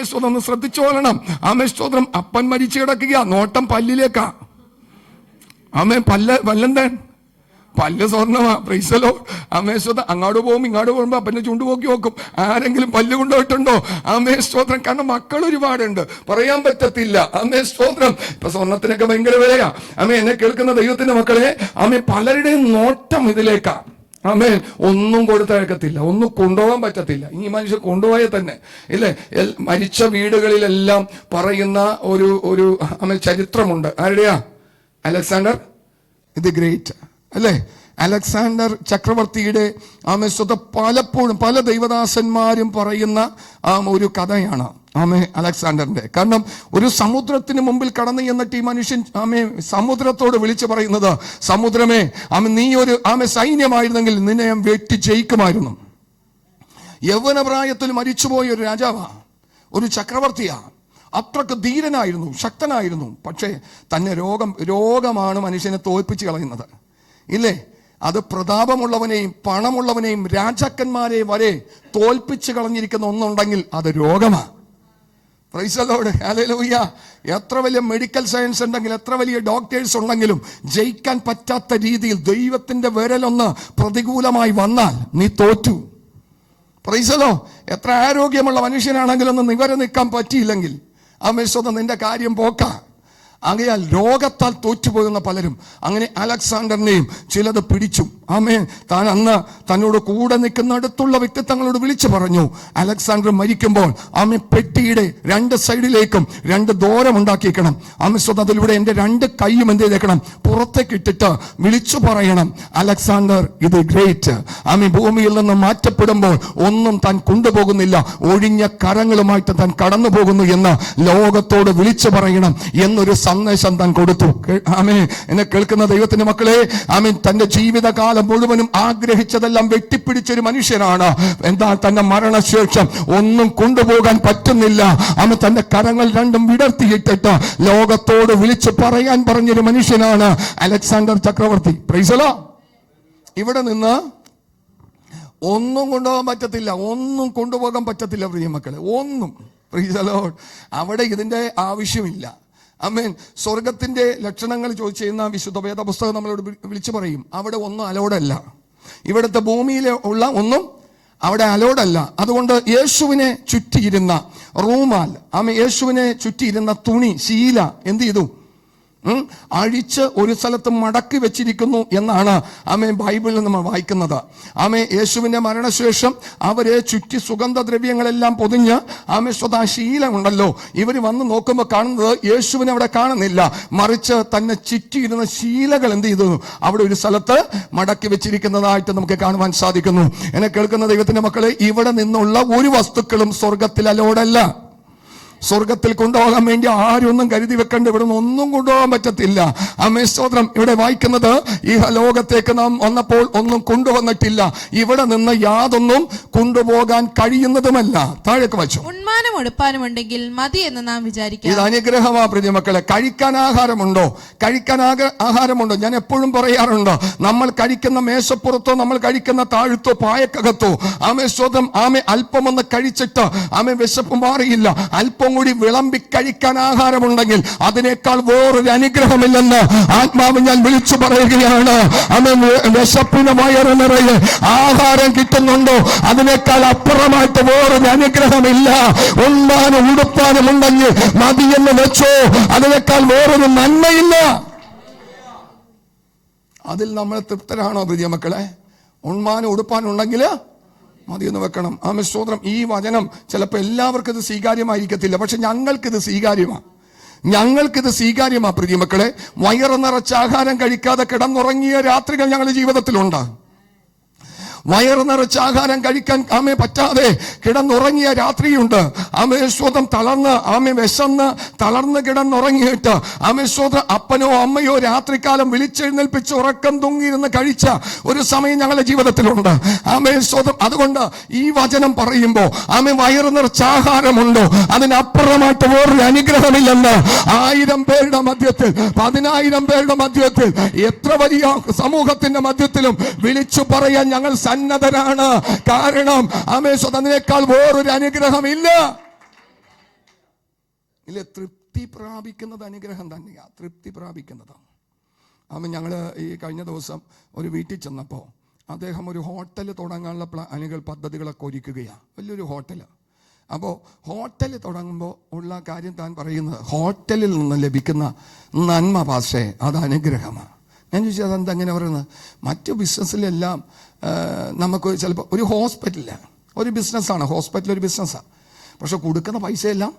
സ്തോത്രം ഒന്ന് ശ്രദ്ധിച്ചോളണം. സ്തോത്രം. അപ്പൻ മരിച്ചു കിടക്കുക, നോട്ടം പല്ലിലേക്കാ. പല്ലെന്താ? പല്ല് സ്വർണ്ണമാ. Price the Lord. സ്തോത്രം. അങ്ങോട്ട് പോകും ഇങ്ങോട്ട് പോകുമ്പോ അപ്പന്റെ ചുണ്ടുപോക്കി നോക്കും, ആരെങ്കിലും പല്ല് കൊണ്ടുപോയിട്ടുണ്ടോ? സ്തോത്രം. കാരണം മക്കൾ ഒരുപാടുണ്ട്, പറയാൻ പറ്റത്തില്ല. സ്തോത്രം. ഇപ്പൊ സ്വർണത്തിനൊക്കെ ഭയങ്കര വിലയാ. എന്നെ കേൾക്കുന്ന ദൈവത്തിന്റെ മക്കളെ, പലരുടെയും നോട്ടം ഇതിലേക്കാ. ആമേൻ. ഒന്നും കൊടുത്തയക്കത്തില്ല, ഒന്നും കൊണ്ടുപോകാൻ പറ്റത്തില്ല. ഈ മനുഷ്യൻ കൊണ്ടുപോയാൽ തന്നെ ഇല്ലേ, മരിച്ച വീടുകളിലെല്ലാം പറയുന്ന ഒരു ആമേൻ ചരിത്രമുണ്ട്. ആരുടെയാ? അലക്സാണ്ടർ ദി ഗ്രേറ്റ് അല്ലേ? അലക്സാണ്ടർ ചക്രവർത്തിയുടെ ആമേ പലപ്പോഴും പല ദൈവദാസന്മാരും പറയുന്ന ഒരു കഥയാണ് അലക്സാണ്ടറിന്റെ. കാരണം ഒരു സമുദ്രത്തിന് മുമ്പിൽ കടന്നു എന്നിട്ട് ഈ മനുഷ്യൻ സമുദ്രത്തോട് വിളിച്ചു പറയുന്നത്, സമുദ്രമേ നീ ഒരു സൈന്യമായിരുന്നെങ്കിൽ നിന്നെ ഞാൻ വെട്ടി ജയിക്കുമായിരുന്നു. യൗവനപ്രായത്തിൽ മരിച്ചുപോയ ഒരു രാജാവാ, ഒരു ചക്രവർത്തിയാ, അത്രക്ക് ധീരനായിരുന്നു, ശക്തനായിരുന്നു. പക്ഷേ തന്നെ രോഗമാണ് മനുഷ്യനെ തോൽപ്പിച്ച് കളയുന്നത് ഇല്ലേ? അത് പ്രതാപമുള്ളവനെയും പണമുള്ളവനെയും രാജാക്കന്മാരെ വരെ തോൽപ്പിച്ച് കളഞ്ഞിരിക്കുന്ന ഒന്നുണ്ടെങ്കിൽ അത് രോഗമാണ്. Price the Lord, hallelujah. എത്ര വലിയ മെഡിക്കൽ സയൻസ് ഉണ്ടെങ്കിലും എത്ര വലിയ ഡോക്ടേഴ്സ് ഉണ്ടെങ്കിലും ജയിക്കാൻ പറ്റാത്ത രീതിയിൽ ദൈവത്തിന്റെ വിരലൊന്ന് പ്രതികൂലമായി വന്നാൽ നീ തോറ്റു. Price the Lord. എത്ര ആരോഗ്യമുള്ള മനുഷ്യനാണെങ്കിലും ഒന്ന് നിവരെ നിൽക്കാൻ പറ്റിയില്ലെങ്കിൽ നിന്റെ കാര്യം പോക്ക. ആകയാൽ രോഗത്താൽ തോറ്റുപോകുന്ന പലരും. അങ്ങനെ അലക്സാണ്ടറിനെയും ചിലത് പിടിച്ചു. താൻ അന്ന് തന്നോട് കൂടെ നിൽക്കുന്ന അടുത്തുള്ള വ്യക്തിത്വങ്ങളോട് വിളിച്ചു പറഞ്ഞു, അലക്സാണ്ടർ മരിക്കുമ്പോൾ പെട്ടിയുടെ 2 സൈഡിലേക്കും 2 ദ്വാരം ഉണ്ടാക്കിയേക്കണം. അതിലൂടെ എൻ്റെ 2 കൈയും എന്ത് ചെയ്തേക്കണം, പുറത്തേക്ക് ഇട്ടിട്ട് വിളിച്ചു പറയണം, അലക്സാണ്ടർ ഇത് ഗ്രേറ്റ്. ഭൂമിയിൽ നിന്ന് മാറ്റപ്പെടുമ്പോൾ ഒന്നും താൻ കൊണ്ടുപോകുന്നില്ല, ഒഴിഞ്ഞ കരങ്ങളുമായിട്ട് താൻ കടന്നു പോകുന്നു എന്ന് ലോകത്തോട് വിളിച്ചു പറയണം എന്നൊരു സന്ദേശം താൻ കൊടുത്തു. എന്നെ കേൾക്കുന്ന ദൈവത്തിന്റെ മക്കളെ, തന്റെ ജീവിതകാലം മുഴുവനും ആഗ്രഹിച്ചതെല്ലാം വെട്ടിപ്പിടിച്ചൊരു മനുഷ്യനാണ്. എന്താ, തന്റെ മരണശേഷം ഒന്നും കൊണ്ടുപോകാൻ പറ്റുന്നില്ല. തന്റെ കരങ്ങൾ 2 വിടർത്തിയിട്ടിട്ട് ലോകത്തോട് വിളിച്ചു പറയാൻ പറഞ്ഞൊരു മനുഷ്യനാണ് അലക്സാണ്ടർ ചക്രവർത്തി. Price the Lord. ഇവിടെ നിന്ന് ഒന്നും കൊണ്ടുപോകാൻ പറ്റത്തില്ല, ഒന്നും കൊണ്ടുപോകാൻ പറ്റത്തില്ല പ്രിയ മക്കളെ, ഒന്നും. Price the Lord. അവിടെ ഇതിന്റെ ആവശ്യമില്ല. സ്വർഗത്തിന്റെ ലക്ഷണങ്ങൾ ചോദിച്ചു ചെയ്യുന്ന വിശുദ്ധ വേദപുസ്തകം നമ്മളോട് വിളിച്ചു പറയും, അവിടെ ഒന്നും അലോഡല്ല. ഇവിടുത്തെ ഭൂമിയിലെ ഉള്ള ഒന്നും അവിടെ അലോഡല്ല. അതുകൊണ്ട് യേശുവിനെ ചുറ്റിയിരുന്ന റൂമാൽ, യേശുവിനെ ചുറ്റിയിരുന്ന തുണി, ശീല എന്ത് ചെയ്തു? അഴിച്ച് ഒരു സ്ഥലത്ത് മടക്കി വെച്ചിരിക്കുന്നു എന്നാണ് ബൈബിളിൽ നമ്മൾ വായിക്കുന്നത്. യേശുവിന്റെ മരണശേഷം അവരെ ചുറ്റി സുഗന്ധദ്രവ്യങ്ങളെല്ലാം പൊതിഞ്ഞ് ശീല ഉണ്ടല്ലോ, ഇവർ വന്ന് നോക്കുമ്പോൾ കാണുന്നത് യേശുവിനെ അവിടെ കാണുന്നില്ല, മറിച്ച് തന്നെ ചുറ്റിയിരുന്ന ശീലകൾ എന്ത് ചെയ്തു? അവിടെ ഒരു സ്ഥലത്ത് മടക്കി വെച്ചിരിക്കുന്നതായിട്ട് നമുക്ക് കാണുവാൻ സാധിക്കുന്നു. എന്നെ കേൾക്കുന്ന ദൈവത്തിന്റെ മക്കളെ, ഇവിടെ നിന്നുള്ള ഒരു വസ്തുക്കളും സ്വർഗത്തിൽ അലോഡല്ല. സ്വർഗത്തിൽ കൊണ്ടുപോകാൻ വേണ്ടി ആരൊന്നും കരുതി വെക്കേണ്ട, ഇവിടെ നിന്ന് ഒന്നും കൊണ്ടുപോകാൻ പറ്റത്തില്ല. സ്തോത്രം. ഇവിടെ വായിക്കുന്നത്, ഈ ലോകത്തേക്ക് നാം വന്നപ്പോൾ ഒന്നും കൊണ്ടുവന്നിട്ടില്ല, ഇവിടെ നിന്ന് യാതൊന്നും കൊണ്ടുപോകാൻ കഴിയുന്നതുമല്ല. താഴേക്ക് വച്ചു. ഉണ്മാനും ഉടുപ്പാനും ഉണ്ടെങ്കിൽ മതി എന്ന് നാം വിചാരിക്കാം. ഇത് അനുഗ്രഹമാ പ്രിയ മക്കളെ. കഴിക്കാൻ ആഹാരമുണ്ടോ? കഴിക്കാൻ ആഹാരമുണ്ടോ? ഞാൻ എപ്പോഴും പറയാറുണ്ട്, നമ്മൾ കഴിക്കുന്ന മേശപ്പുറത്തോ നമ്മൾ കഴിക്കുന്ന താഴത്തോ പായക്കകത്തോ സ്തോത്രം അല്പമൊന്ന് കഴിച്ചിട്ട് വിശപ്പ് മാറിയില്ല, അല്പം കൂടി വിളമ്പി കഴിക്കാൻ ആഹാരമുണ്ടെങ്കിൽ അതിനേക്കാൾ വേറൊരു അനുഗ്രഹമില്ലെന്ന് ആത്മാവ് ഞാൻ വിളിച്ചു പറയുകയാണ്. വിശപ്പിന് വയറ് നിറയെ ആഹാരം കിട്ടുന്നുണ്ടോ, അതിനേക്കാൾ അപ്പുറമായിട്ട് വേറൊരു അനുഗ്രഹമില്ല. ഉണ്ണാനും ഉടുപ്പാനും ഉണ്ടെങ്കിൽ മതിയെന്ന് വെച്ചോ, അതിനേക്കാൾ വേറൊരു നന്മയില്ല. അതിൽ നമ്മൾ തൃപ്തരാണോ പ്രിയ മക്കളെ? ഉണ്മാനും ഉടുപ്പാനും ഉണ്ടെങ്കിൽ മതിയെന്ന് വെക്കണം. സ്തോത്രം. ഈ വചനം ചിലപ്പോൾ എല്ലാവർക്കും ഇത് സ്വീകാര്യമായിരിക്കത്തില്ല, പക്ഷെ ഞങ്ങൾക്കിത് സ്വീകാര്യമാ പ്രിയ മക്കളെ. വയറ് നിറച്ച ആഹാരം കഴിക്കാതെ കിടന്നുറങ്ങിയ രാത്രികൾ ഞങ്ങളുടെ ജീവിതത്തിലുണ്ട്. വയറ് നിറച്ച ആഹാരം കഴിക്കാൻ പറ്റാതെ കിടന്നുറങ്ങിയ രാത്രിയുണ്ട്. സ്വതം തളർന്ന് വിശന്ന് തളർന്ന് കിടന്നുറങ്ങിയിട്ട് സ്വതം അപ്പനോ അമ്മയോ രാത്രികാലം വിളിച്ചെഴുന്നേൽപ്പിച്ച് ഉറക്കം തൂങ്ങിയിരുന്ന് കഴിച്ച ഒരു സമയം ഞങ്ങളുടെ ജീവിതത്തിലുണ്ട്. സ്വതം. അതുകൊണ്ട് ഈ വചനം പറയുമ്പോൾ വയറ് നിറച്ച ആഹാരമുണ്ടോ, അതിനപ്പുറമായിട്ട് വേറൊരു അനുഗ്രഹമില്ലെന്ന് 1000 പേരുടെ മധ്യത്തിൽ, 10,000 പേരുടെ മധ്യത്തിൽ, എത്ര വലിയ സമൂഹത്തിന്റെ മധ്യത്തിലും വിളിച്ചു പറയാൻ ഞങ്ങൾ സന്നദ്ധരാണ്. കാരണം അതിനേക്കാൾ വേറൊരു അനുഗ്രഹമില്ല. തൃപ്തി പ്രാപിക്കുന്നത് അനുഗ്രഹം തന്നെയാ, തൃപ്തി പ്രാപിക്കുന്നത്. ഞങ്ങൾ ഈ കഴിഞ്ഞ ദിവസം ഒരു വീട്ടിൽ ചെന്നപ്പോൾ അദ്ദേഹം ഒരു ഹോട്ടൽ തുടങ്ങാനുള്ള പദ്ധതികളൊക്കെ ഒരുക്കുകയാണ്, വലിയൊരു ഹോട്ടൽ. അപ്പോൾ ഹോട്ടൽ തുടങ്ങുമ്പോൾ ഉള്ള കാര്യം താൻ പറയുന്നത്, ഹോട്ടലിൽ നിന്ന് ലഭിക്കുന്ന നന്മ പാശേ അത് അനുഗ്രഹമാണ്. ഞാൻ ചോദിച്ചാൽ അതെന്താ അങ്ങനെ പറയുന്നത്? മറ്റു ബിസിനസ്സിലെല്ലാം നമുക്ക് ചിലപ്പോൾ ഒരു ഹോസ്പിറ്റലാണ്, ഒരു ബിസിനസ്സാണ്, ഹോസ്പിറ്റൽ ഒരു ബിസിനസ്സാണ്. പക്ഷെ കൊടുക്കുന്ന പൈസയെല്ലാം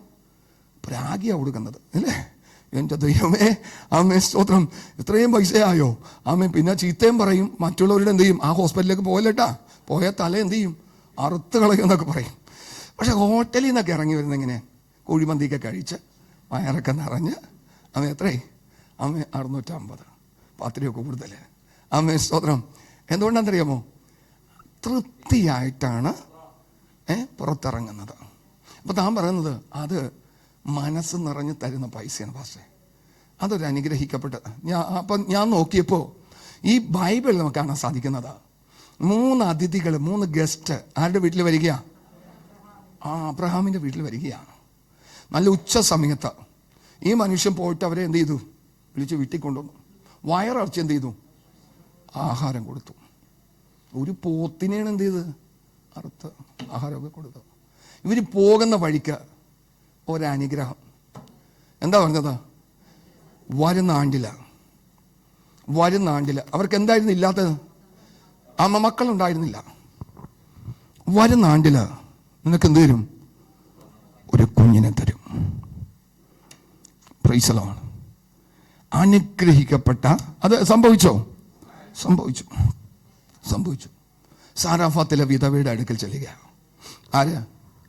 പ്രാഗിയാണ് കൊടുക്കുന്നത്, അല്ലേ? എൻ്റെ ദൈവമേ, ആമേ സ്തോത്രം, ഇത്രയും പൈസയായോ ആമേ. പിന്നെ ചീത്തയും പറയും, മറ്റുള്ളവരുടെ എന്ത് ചെയ്യും, ആ ഹോസ്പിറ്റലിലേക്ക് പോയല്ലേട്ടാ, പോയ തല എന്ത് ചെയ്യും, അറുത്ത് കളയുമെന്നൊക്കെ പറയും. പക്ഷെ ഹോട്ടലിൽ നിന്നൊക്കെ ഇറങ്ങി വരുന്ന ഇങ്ങനെ കുഴിമന്തിയൊക്കെ കഴിച്ച് വയറൊക്കെ നിറഞ്ഞ് ആമേ എത്രേ ആമേ 650, 10 രൂപ കൂടുതൽ. ആമേ സ്തോത്രം. എന്തുകൊണ്ടാണെന്നറിയാമോ? തൃപ്തിയായിട്ടാണ് പുറത്തിറങ്ങുന്നത്. അപ്പം താൻ പറയുന്നത് അത് മനസ്സ് നിറഞ്ഞ് തരുന്ന പൈസയാണ് പാസ്റ്റേ. അതൊരു അനുഗ്രഹിക്കപ്പെട്ട. ഞാൻ നോക്കിയപ്പോൾ ഈ ബൈബിളിൽ നമുക്ക് കാണാൻ സാധിക്കുന്നത് 3 അതിഥികൾ, 3 ഗസ്റ്റ് ആരുടെ വീട്ടിൽ വരികയാണ്? അബ്രഹാമിൻ്റെ വീട്ടിൽ വരികയാണ്. നല്ല ഉച്ച സമയത്ത് ഈ മനുഷ്യൻ പോയിട്ട് അവരെ എന്ത് ചെയ്തു? വിളിച്ച് വീട്ടിൽ കൊണ്ടുവന്നു. വയറടച്ച് എന്ത് ചെയ്തു? ആഹാരം കൊടുത്തു. ഒരു പോത്തിനെയാണ് എന്ത് ചെയ്ത് അറുത്ത് ആഹാരമൊക്കെ കൊടുത്തു. ഇവർ പോകുന്ന വഴിക്ക് ഒരനുഗ്രഹം. എന്താ പറഞ്ഞത്? വരുന്ന ആണ്ടില അവർക്ക് എന്തായിരുന്നു ഇല്ലാത്തത്? മക്കളുണ്ടായിരുന്നില്ല. വരുന്ന ആണ്ടില നിനക്ക് എന്ത് തരും? ഒരു കുഞ്ഞിനെ തരും. Price the Lord. അനുഗ്രഹിക്കപ്പെട്ട അത് സംഭവിച്ചോ? സംഭവിച്ചു. സാരാഫാത്തിലെ വിധവയുടെ അടുക്കൽ ചെല്ലുക. ആര്?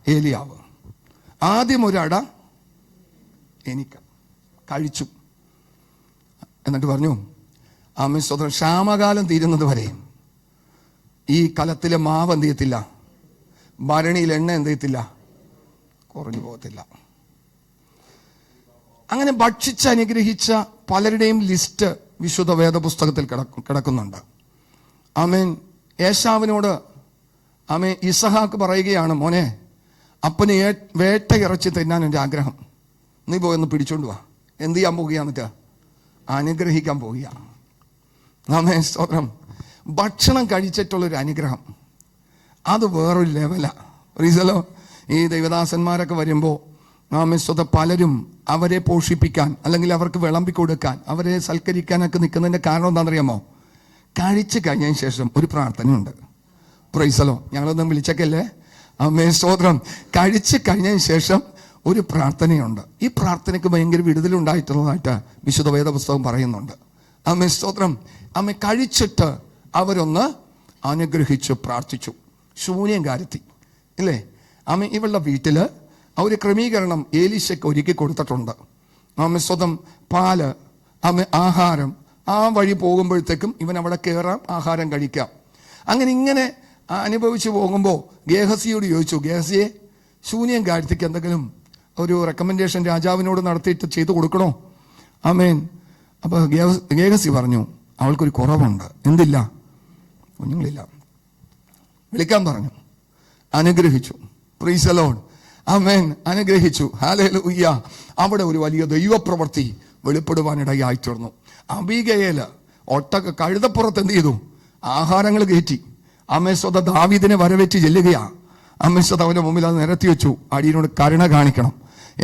ഏലിയാവ്. ആദ്യം ഒരട എനിക്ക് കഴിച്ചു. എന്നിട്ട് പറഞ്ഞു, ആമേ സ്തോത്രം, ക്ഷാമകാലം തീരുന്നത് വരെയും ഈ കലത്തിലെ മാവ് എന്ത് ചെയ്യത്തില്ല, ഭരണിയിൽ എണ്ണ എന്ത് ചെയ്യത്തില്ല, കുറഞ്ഞു പോകത്തില്ല. അങ്ങനെ ഭക്ഷിച്ച് അനുഗ്രഹിച്ച പലരുടെയും ലിസ്റ്റ് വിശുദ്ധ വേദപുസ്തകത്തിൽ കിടക്കുന്നുണ്ട്. ആമേൻ. ഏശാവിനോട് ആമേ ഇസഹാക്ക് പറയുകയാണ്, മോനെ, അപ്പന് വേട്ട ഇറച്ചി തിന്നാൻ എൻ്റെ ആഗ്രഹം, നീ പോയൊന്ന് പിടിച്ചോണ്ട് വാ. എന്ത് ചെയ്യാൻ പോകുകയാന്നിട്ട്? അനുഗ്രഹിക്കാൻ പോകുകയാണ്. ആമേൻ സ്തോത്രം. ഭക്ഷണം കഴിച്ചിട്ടുള്ളൊരു അനുഗ്രഹം അത് വേറൊരു ലെവലാണ്. റീസലോ ഈ ദൈവദാസന്മാരൊക്കെ വരുമ്പോൾ ആമേൻ സ്തോത്രം, പലരും അവരെ പോഷിപ്പിക്കാൻ അല്ലെങ്കിൽ അവർക്ക് വിളമ്പി കൊടുക്കാൻ, അവരെ സൽക്കരിക്കാനൊക്കെ നിൽക്കുന്നതിൻ്റെ കാരണം എന്താണെന്നറിയാമോ? കഴിച്ച് കഴിഞ്ഞതിന് ശേഷം ഒരു പ്രാർത്ഥനയുണ്ട്. പ്രൈസലോ, ഞങ്ങളൊന്നും വിളിച്ചേക്കല്ലേ. ആമേൻ സ്തോത്രം. കഴിച്ച് കഴിഞ്ഞതിന് ശേഷം ഒരു പ്രാർത്ഥനയുണ്ട്. ഈ പ്രാർത്ഥനയ്ക്ക് ഭയങ്കര വിടുതലുണ്ടായിട്ടുള്ളതായിട്ട് വിശുദ്ധ വേദപുസ്തകം പറയുന്നുണ്ട്. ആമേൻ സ്തോത്രം. ആമേ കഴിച്ചിട്ട് അവരൊന്ന് അനുഗ്രഹിച്ചു പ്രാർത്ഥിച്ചു. ശൂന്യം കാരത്തി ഇല്ലേ? ആമേ ഇവളുടെ വീട്ടിൽ ഒരു ക്രമീകരണം ഏലീശയ്ക്ക് ഒരുക്കി കൊടുത്തിട്ടുണ്ട്. ആമേ സ്വതം പാല്, ആമേ ആഹാരം, ആ വഴി പോകുമ്പോഴത്തേക്കും ഇവൻ അവിടെ കയറാം, ആഹാരം കഴിക്കാം. ഇങ്ങനെ അനുഭവിച്ചു പോകുമ്പോൾ ഗേഹസിയോട് ചോദിച്ചു, ഗേഹസിയെ, ശൂന്യം കാഴ്ചയ്ക്ക് എന്തെങ്കിലും ഒരു റെക്കമെൻഡേഷൻ രാജാവിനോട് നടത്തിയിട്ട് ചെയ്തു കൊടുക്കണോ? ആമേൻ. അപ്പോൾ ഗേഹസി പറഞ്ഞു, അവൾക്കൊരു കുറവുണ്ട്. എന്തില്ല? കുഞ്ഞുങ്ങളില്ല. വിളിക്കാൻ പറഞ്ഞു. അനുഗ്രഹിച്ചു. Praise the Lord. ആമേൻ. അനുഗ്രഹിച്ചു. ഹല്ലേലൂയ. അവിടെ ഒരു വലിയ ദൈവപ്രവൃത്തി വെളിപ്പെടുവാനിടയായി തീർന്നു. അബീഗയേൽ കഴുതപ്പുറത്ത് എന്ത് ചെയ്തു? ആഹാരങ്ങൾ കയറ്റി. അമേശ്വത ദാവീദിനെ വരവേറ്റ് ചെല്ലുകയാ. അമേശ്വത അവന്റെ മുമ്പിൽ അത് നിരത്തി വെച്ചു. അടിയനോട് കരുണ കാണിക്കണം.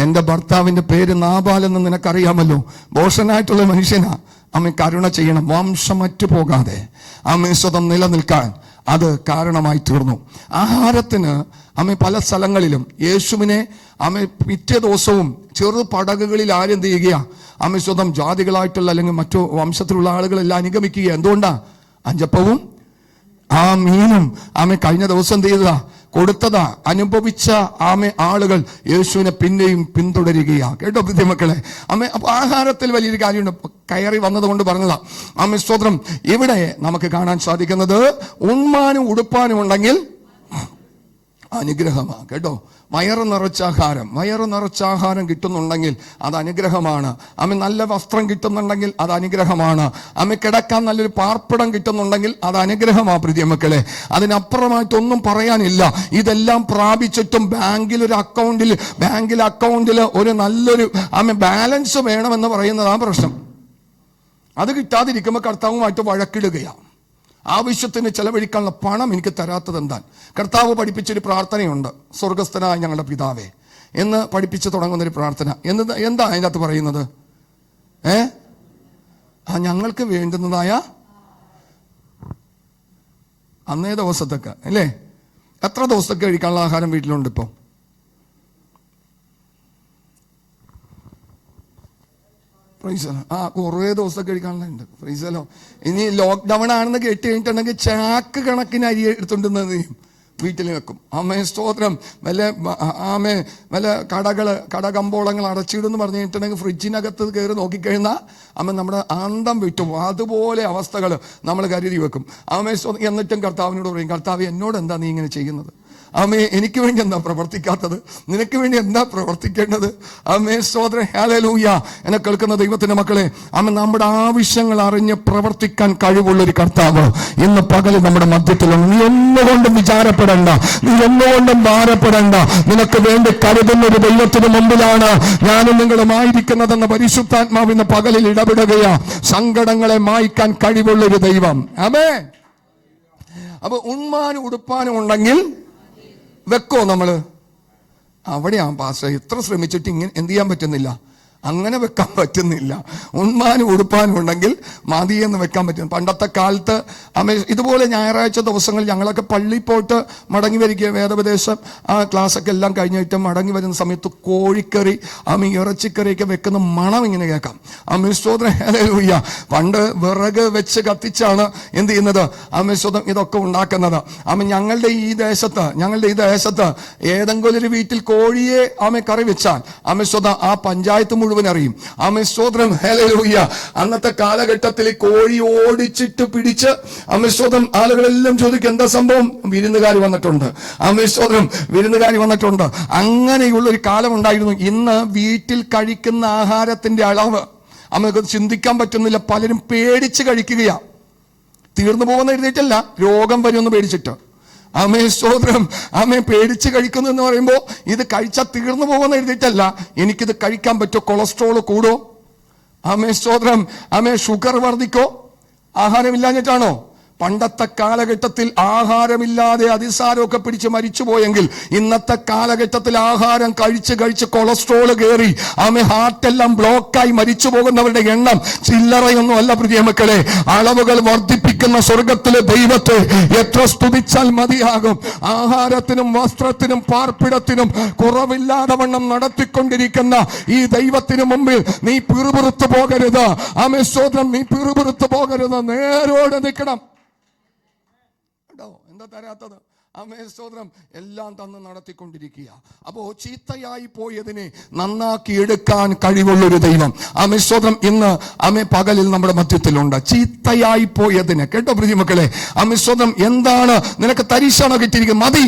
എൻ്റെ ഭർത്താവിൻ്റെ പേര് നാബാലെന്ന് നിനക്കറിയാമല്ലോ, ഭോഷനായിട്ടുള്ള മനുഷ്യനാ. അമ്മ കരുണ ചെയ്യണം. വംശമറ്റു പോകാതെ അമേശ്വതം നിലനിൽക്കാൻ അത് കാരണമായി തീർന്നു. ആഹാരത്തിന് അമ്മ പല സ്ഥലങ്ങളിലും യേശുവിനെ അമ്മ പിറ്റേ ദിവസവും ചെറു പടകുകളിൽ ആരെന്ത് ചെയ്യുക? അമേശ്വതം ജാതികളായിട്ടുള്ള അല്ലെങ്കിൽ മറ്റു വംശത്തിലുള്ള ആളുകളെല്ലാം അനുഗമിക്കുക. എന്തുകൊണ്ടാ? അഞ്ചപ്പവും ആ മീനും ആമെ കഴിഞ്ഞ ദിവസം എന്ത് ചെയ്തതാ? കൊടുത്തതാ. അനുഭവിച്ച ആമെ ആളുകൾ യേശുവിനെ പിന്നെയും പിന്തുടരുകയാ. കേട്ടോ പ്രിയമക്കളെ? അമ്മ അപ്പൊ ആഹാരത്തിൽ വലിയൊരു കാര്യമുണ്ട്. കയറി വന്നതുകൊണ്ട് പറഞ്ഞതാ. ആമെ സ്തോത്രം. ഇവിടെ നമുക്ക് കാണാൻ സാധിക്കുന്നത് ഉണ്മാനും ഉടുപ്പാനും ഉണ്ടെങ്കിൽ അനുഗ്രഹമാണ്. കേട്ടോ? വയറ് നിറച്ച ആഹാരം കിട്ടുന്നുണ്ടെങ്കിൽ അത് അനുഗ്രഹമാണ്. അമ്മ നല്ല വസ്ത്രം കിട്ടുന്നുണ്ടെങ്കിൽ അത് അനുഗ്രഹമാണ്. അമ്മ കിടക്കാൻ നല്ലൊരു പാർപ്പിടം കിട്ടുന്നുണ്ടെങ്കിൽ അത് അനുഗ്രഹമാണ്. പ്രിയമക്കളെ, അതിനപ്പുറമായിട്ടൊന്നും പറയാനില്ല. ഇതെല്ലാം പ്രാപിച്ചിട്ടും ബാങ്കിൽ അക്കൗണ്ടിൽ ഒരു നല്ലൊരു അമ്മ ബാലൻസ് വേണമെന്ന് പറയുന്നതാ പ്രശ്നം. അത് കിട്ടാതിരിക്കുമ്പോൾ കർത്താവുമായിട്ട് വഴക്കിടുകയാണ്. ആവശ്യത്തിന് ചെലവഴിക്കാനുള്ള പണം എനിക്ക് തരാത്തത് എന്താ? കർത്താവ് പഠിപ്പിച്ചൊരു പ്രാർത്ഥനയുണ്ട്. സ്വർഗസ്ഥനായ ഞങ്ങളുടെ പിതാവേ എന്ന് പഠിപ്പിച്ച് തുടങ്ങുന്നൊരു പ്രാർത്ഥന. എന്താ അതിൻ്റെ അകത്ത് പറയുന്നത്? ഞങ്ങൾക്ക് വേണ്ടുന്നതായ അന്നേ ദിവസത്തൊക്കെ അല്ലേ? എത്ര ദിവസത്തേക്ക് കഴിക്കാനുള്ള ആഹാരം വീട്ടിലുണ്ട് ഇപ്പോൾ? കുറേ ദിവസം കഴിക്കാനുണ്ട്. ഫ്രീസലോ ഇനി ലോക്ക്ഡൗൺ ആണെന്ന് കേട്ട് കഴിഞ്ഞിട്ടുണ്ടെങ്കിൽ ചാക്ക് കണക്കിന് അരി എടുത്തുകൊണ്ടുവന്നത് വീട്ടിൽ വെക്കും. ആമേ സ്തോത്രം. വല്ല കടകമ്പോളങ്ങൾ അടച്ചിടുന്ന് പറഞ്ഞു കഴിഞ്ഞിട്ടുണ്ടെങ്കിൽ ഫ്രിഡ്ജിനകത്ത് കയറി നോക്കിക്കഴിഞ്ഞാൽ നമ്മുടെ ആന്തം വിട്ടു. അതുപോലെ അവസ്ഥകൾ നമ്മൾ കരുതി വെക്കും. ആമേ സ്തോത്രം. എന്നിട്ടും കർത്താവിനോട് പറയും, കർത്താവ് എന്നോട് എന്താ നീ ഇങ്ങനെ ചെയ്യുന്നത്? ആമേ എനിക്ക് വേണ്ടി എന്താ പ്രവർത്തിക്കാത്തത്? നിനക്ക് വേണ്ടി എന്താ പ്രവർത്തിക്കേണ്ടത്? ആമേ സ്തോത്രം. ഹല്ലേലൂയ. എന്നെ കേൾക്കുന്ന ദൈവത്തിന്റെ മക്കളെ, നമ്മുടെ ആവശ്യങ്ങൾ അറിഞ്ഞ് പ്രവർത്തിക്കാൻ കഴിവുള്ളൊരു കർത്താവ് ഇന്ന് പകൽ നമ്മുടെ മധ്യത്തിലുണ്ട്. നീ ഒന്നുകൊണ്ടും വിചാരപ്പെടണ്ട, നീ ഒന്നുകൊണ്ടും ഭാരപ്പെടണ്ട. നിനക്ക് വേണ്ടി കരുതുന്ന ഒരു ദൈവത്തിന് മുമ്പിലാണ് ഞാനും നിങ്ങളുമായിരിക്കുന്നതെന്ന പരിശുദ്ധാത്മാവിന്ന് പകലിൽ ഇടപെടുകയാ. സങ്കടങ്ങളെ മായ്ക്കാൻ കഴിവുള്ളൊരു ദൈവം. ആമേ. അപ്പൊ ഉണ്മാനും ഉടുപ്പാനും ഉണ്ടെങ്കിൽ വെക്കോ നമ്മള്? അവിടെയാണ് പാസ്റ്റർ എത്ര ശ്രമിച്ചിട്ട് ഇങ്ങനെ എന്ത് ചെയ്യാൻ പറ്റുന്നില്ല, അങ്ങനെ വെക്കാൻ പറ്റുന്നില്ല. ഉണ്മാനും ഉടുപ്പാനും ഉണ്ടെങ്കിൽ മതിയെന്ന് വെക്കാൻ പറ്റും. പണ്ടത്തെ കാലത്ത് ഇതുപോലെ ഞായറാഴ്ച ദിവസങ്ങൾ ഞങ്ങളൊക്കെ പള്ളിയിൽ പോയിട്ട് മടങ്ങി വരിക, വേദോപദേശം ക്ലാസ്സൊക്കെ എല്ലാം കഴിഞ്ഞിട്ട് മടങ്ങി വരുന്ന സമയത്ത് കോഴിക്കറി ഇറച്ചിക്കറിയൊക്കെ വെക്കുന്ന മണം ഇങ്ങനെ കേൾക്കാം. സ്തോത്രം. ഹല്ലേലൂയ. പണ്ട് വിറക് വെച്ച് കത്തിച്ചാണ് എന്ത് ചെയ്യുന്നത്, സ്തോത്രം, ഇതൊക്കെ ഉണ്ടാക്കുന്നത്. ഞങ്ങളുടെ ഈ ദേശത്ത് ഏതെങ്കിലും ഒരു വീട്ടിൽ കോഴിയെ കറി വെച്ചാൽ സ്തോത്രം ആ പഞ്ചായത്ത് മുഴുവൻ അറിയും. സ്തോത്രം. ഹല്ലേലൂയ. അന്നത്തെ കാലഘട്ടത്തിൽ കോഴി ഓടിച്ചിട്ട് പിടിച്ച് സ്തോത്രം ആളുകളെല്ലാം ചോദിക്കും എന്താ സംഭവം? വിരുന്നുകാർ വന്നിട്ടുണ്ട്. സ്തോത്രം. വിരുന്നുകാർ വന്നിട്ടുണ്ട്. അങ്ങനെയുള്ള ഒരു കാലം ഉണ്ടായിരുന്നു. ഇന്ന് വീട്ടിൽ കഴിക്കുന്ന ആഹാരത്തിന്റെ അളവ് നമുക്ക് ചിന്തിക്കാൻ പറ്റുന്നില്ല. പലരും പേടിച്ച് കഴിക്കുകയാ. തീർന്നു പോകുന്ന എഴുതിയിട്ടല്ല, രോഗം വരുമെന്ന് പേടിച്ചിട്ട്. സ്തോത്രം. പേടിച്ച് കഴിക്കുന്നു എന്ന് പറയുമ്പോ ഇത് കഴിച്ചാൽ തീർന്നു പോകുന്ന എഴുതിയിട്ടല്ല, എനിക്കിത് കഴിക്കാൻ പറ്റുമോ, കൊളസ്ട്രോൾ കൂടോ, സ്തോത്രം, ഷുഗർ വർദ്ധിക്കോ, ആഹാരമില്ലാഞ്ഞിട്ടാണോ? പണ്ടത്തെ കാലഘട്ടത്തിൽ ആഹാരമില്ലാതെ അതിസാരമൊക്കെ പിടിച്ച് മരിച്ചുപോയെങ്കിൽ ഇന്നത്തെ കാലഘട്ടത്തിൽ ആഹാരം കഴിച്ച് കൊളസ്ട്രോൾ കയറി ഹാർട്ടെല്ലാം ബ്ലോക്കായി മരിച്ചു പോകുന്നവരുടെ എണ്ണം ചില്ലറയൊന്നും അല്ല പ്രിയമക്കളെ. അളവുകൾ വർദ്ധിപ്പിക്കുന്ന സ്വർഗത്തിലെ ദൈവത്തെ എത്ര സ്തുതിച്ചാൽ മതിയാകും. ആഹാരത്തിനും വസ്ത്രത്തിനും പാർപ്പിടത്തിനും കുറവില്ലാതെ വണ്ണം നടത്തിക്കൊണ്ടിരിക്കുന്ന ഈ ദൈവത്തിന് മുമ്പിൽ നീ പിറുപിറുത്തു പോകരുത്. സ്തോത്രം. നീ പിറുപിറുത്തു പോകരുത്. നേരോടെ നിൽക്കണം. എന്താ തരാത്തത്? സ്തോത്രം. എല്ലാം തന്ന് നടത്തിക്കൊണ്ടിരിക്കുക. അപ്പോ ചീത്തയായി പോയതിനെ നന്നാക്കി എടുക്കാൻ കഴിവുള്ളൊരു ദൈവം സ്തോത്രം ഇന്ന് പകലിൽ നമ്മുടെ മധ്യത്തിലുണ്ട്. ചീത്തയായി പോയതിനെ കേട്ടോ പ്രിയമക്കളെ. സ്തോത്രം. എന്താണ് നിനക്ക് തരിശാണോ കിട്ടിയിരിക്കുന്നത്? മതി.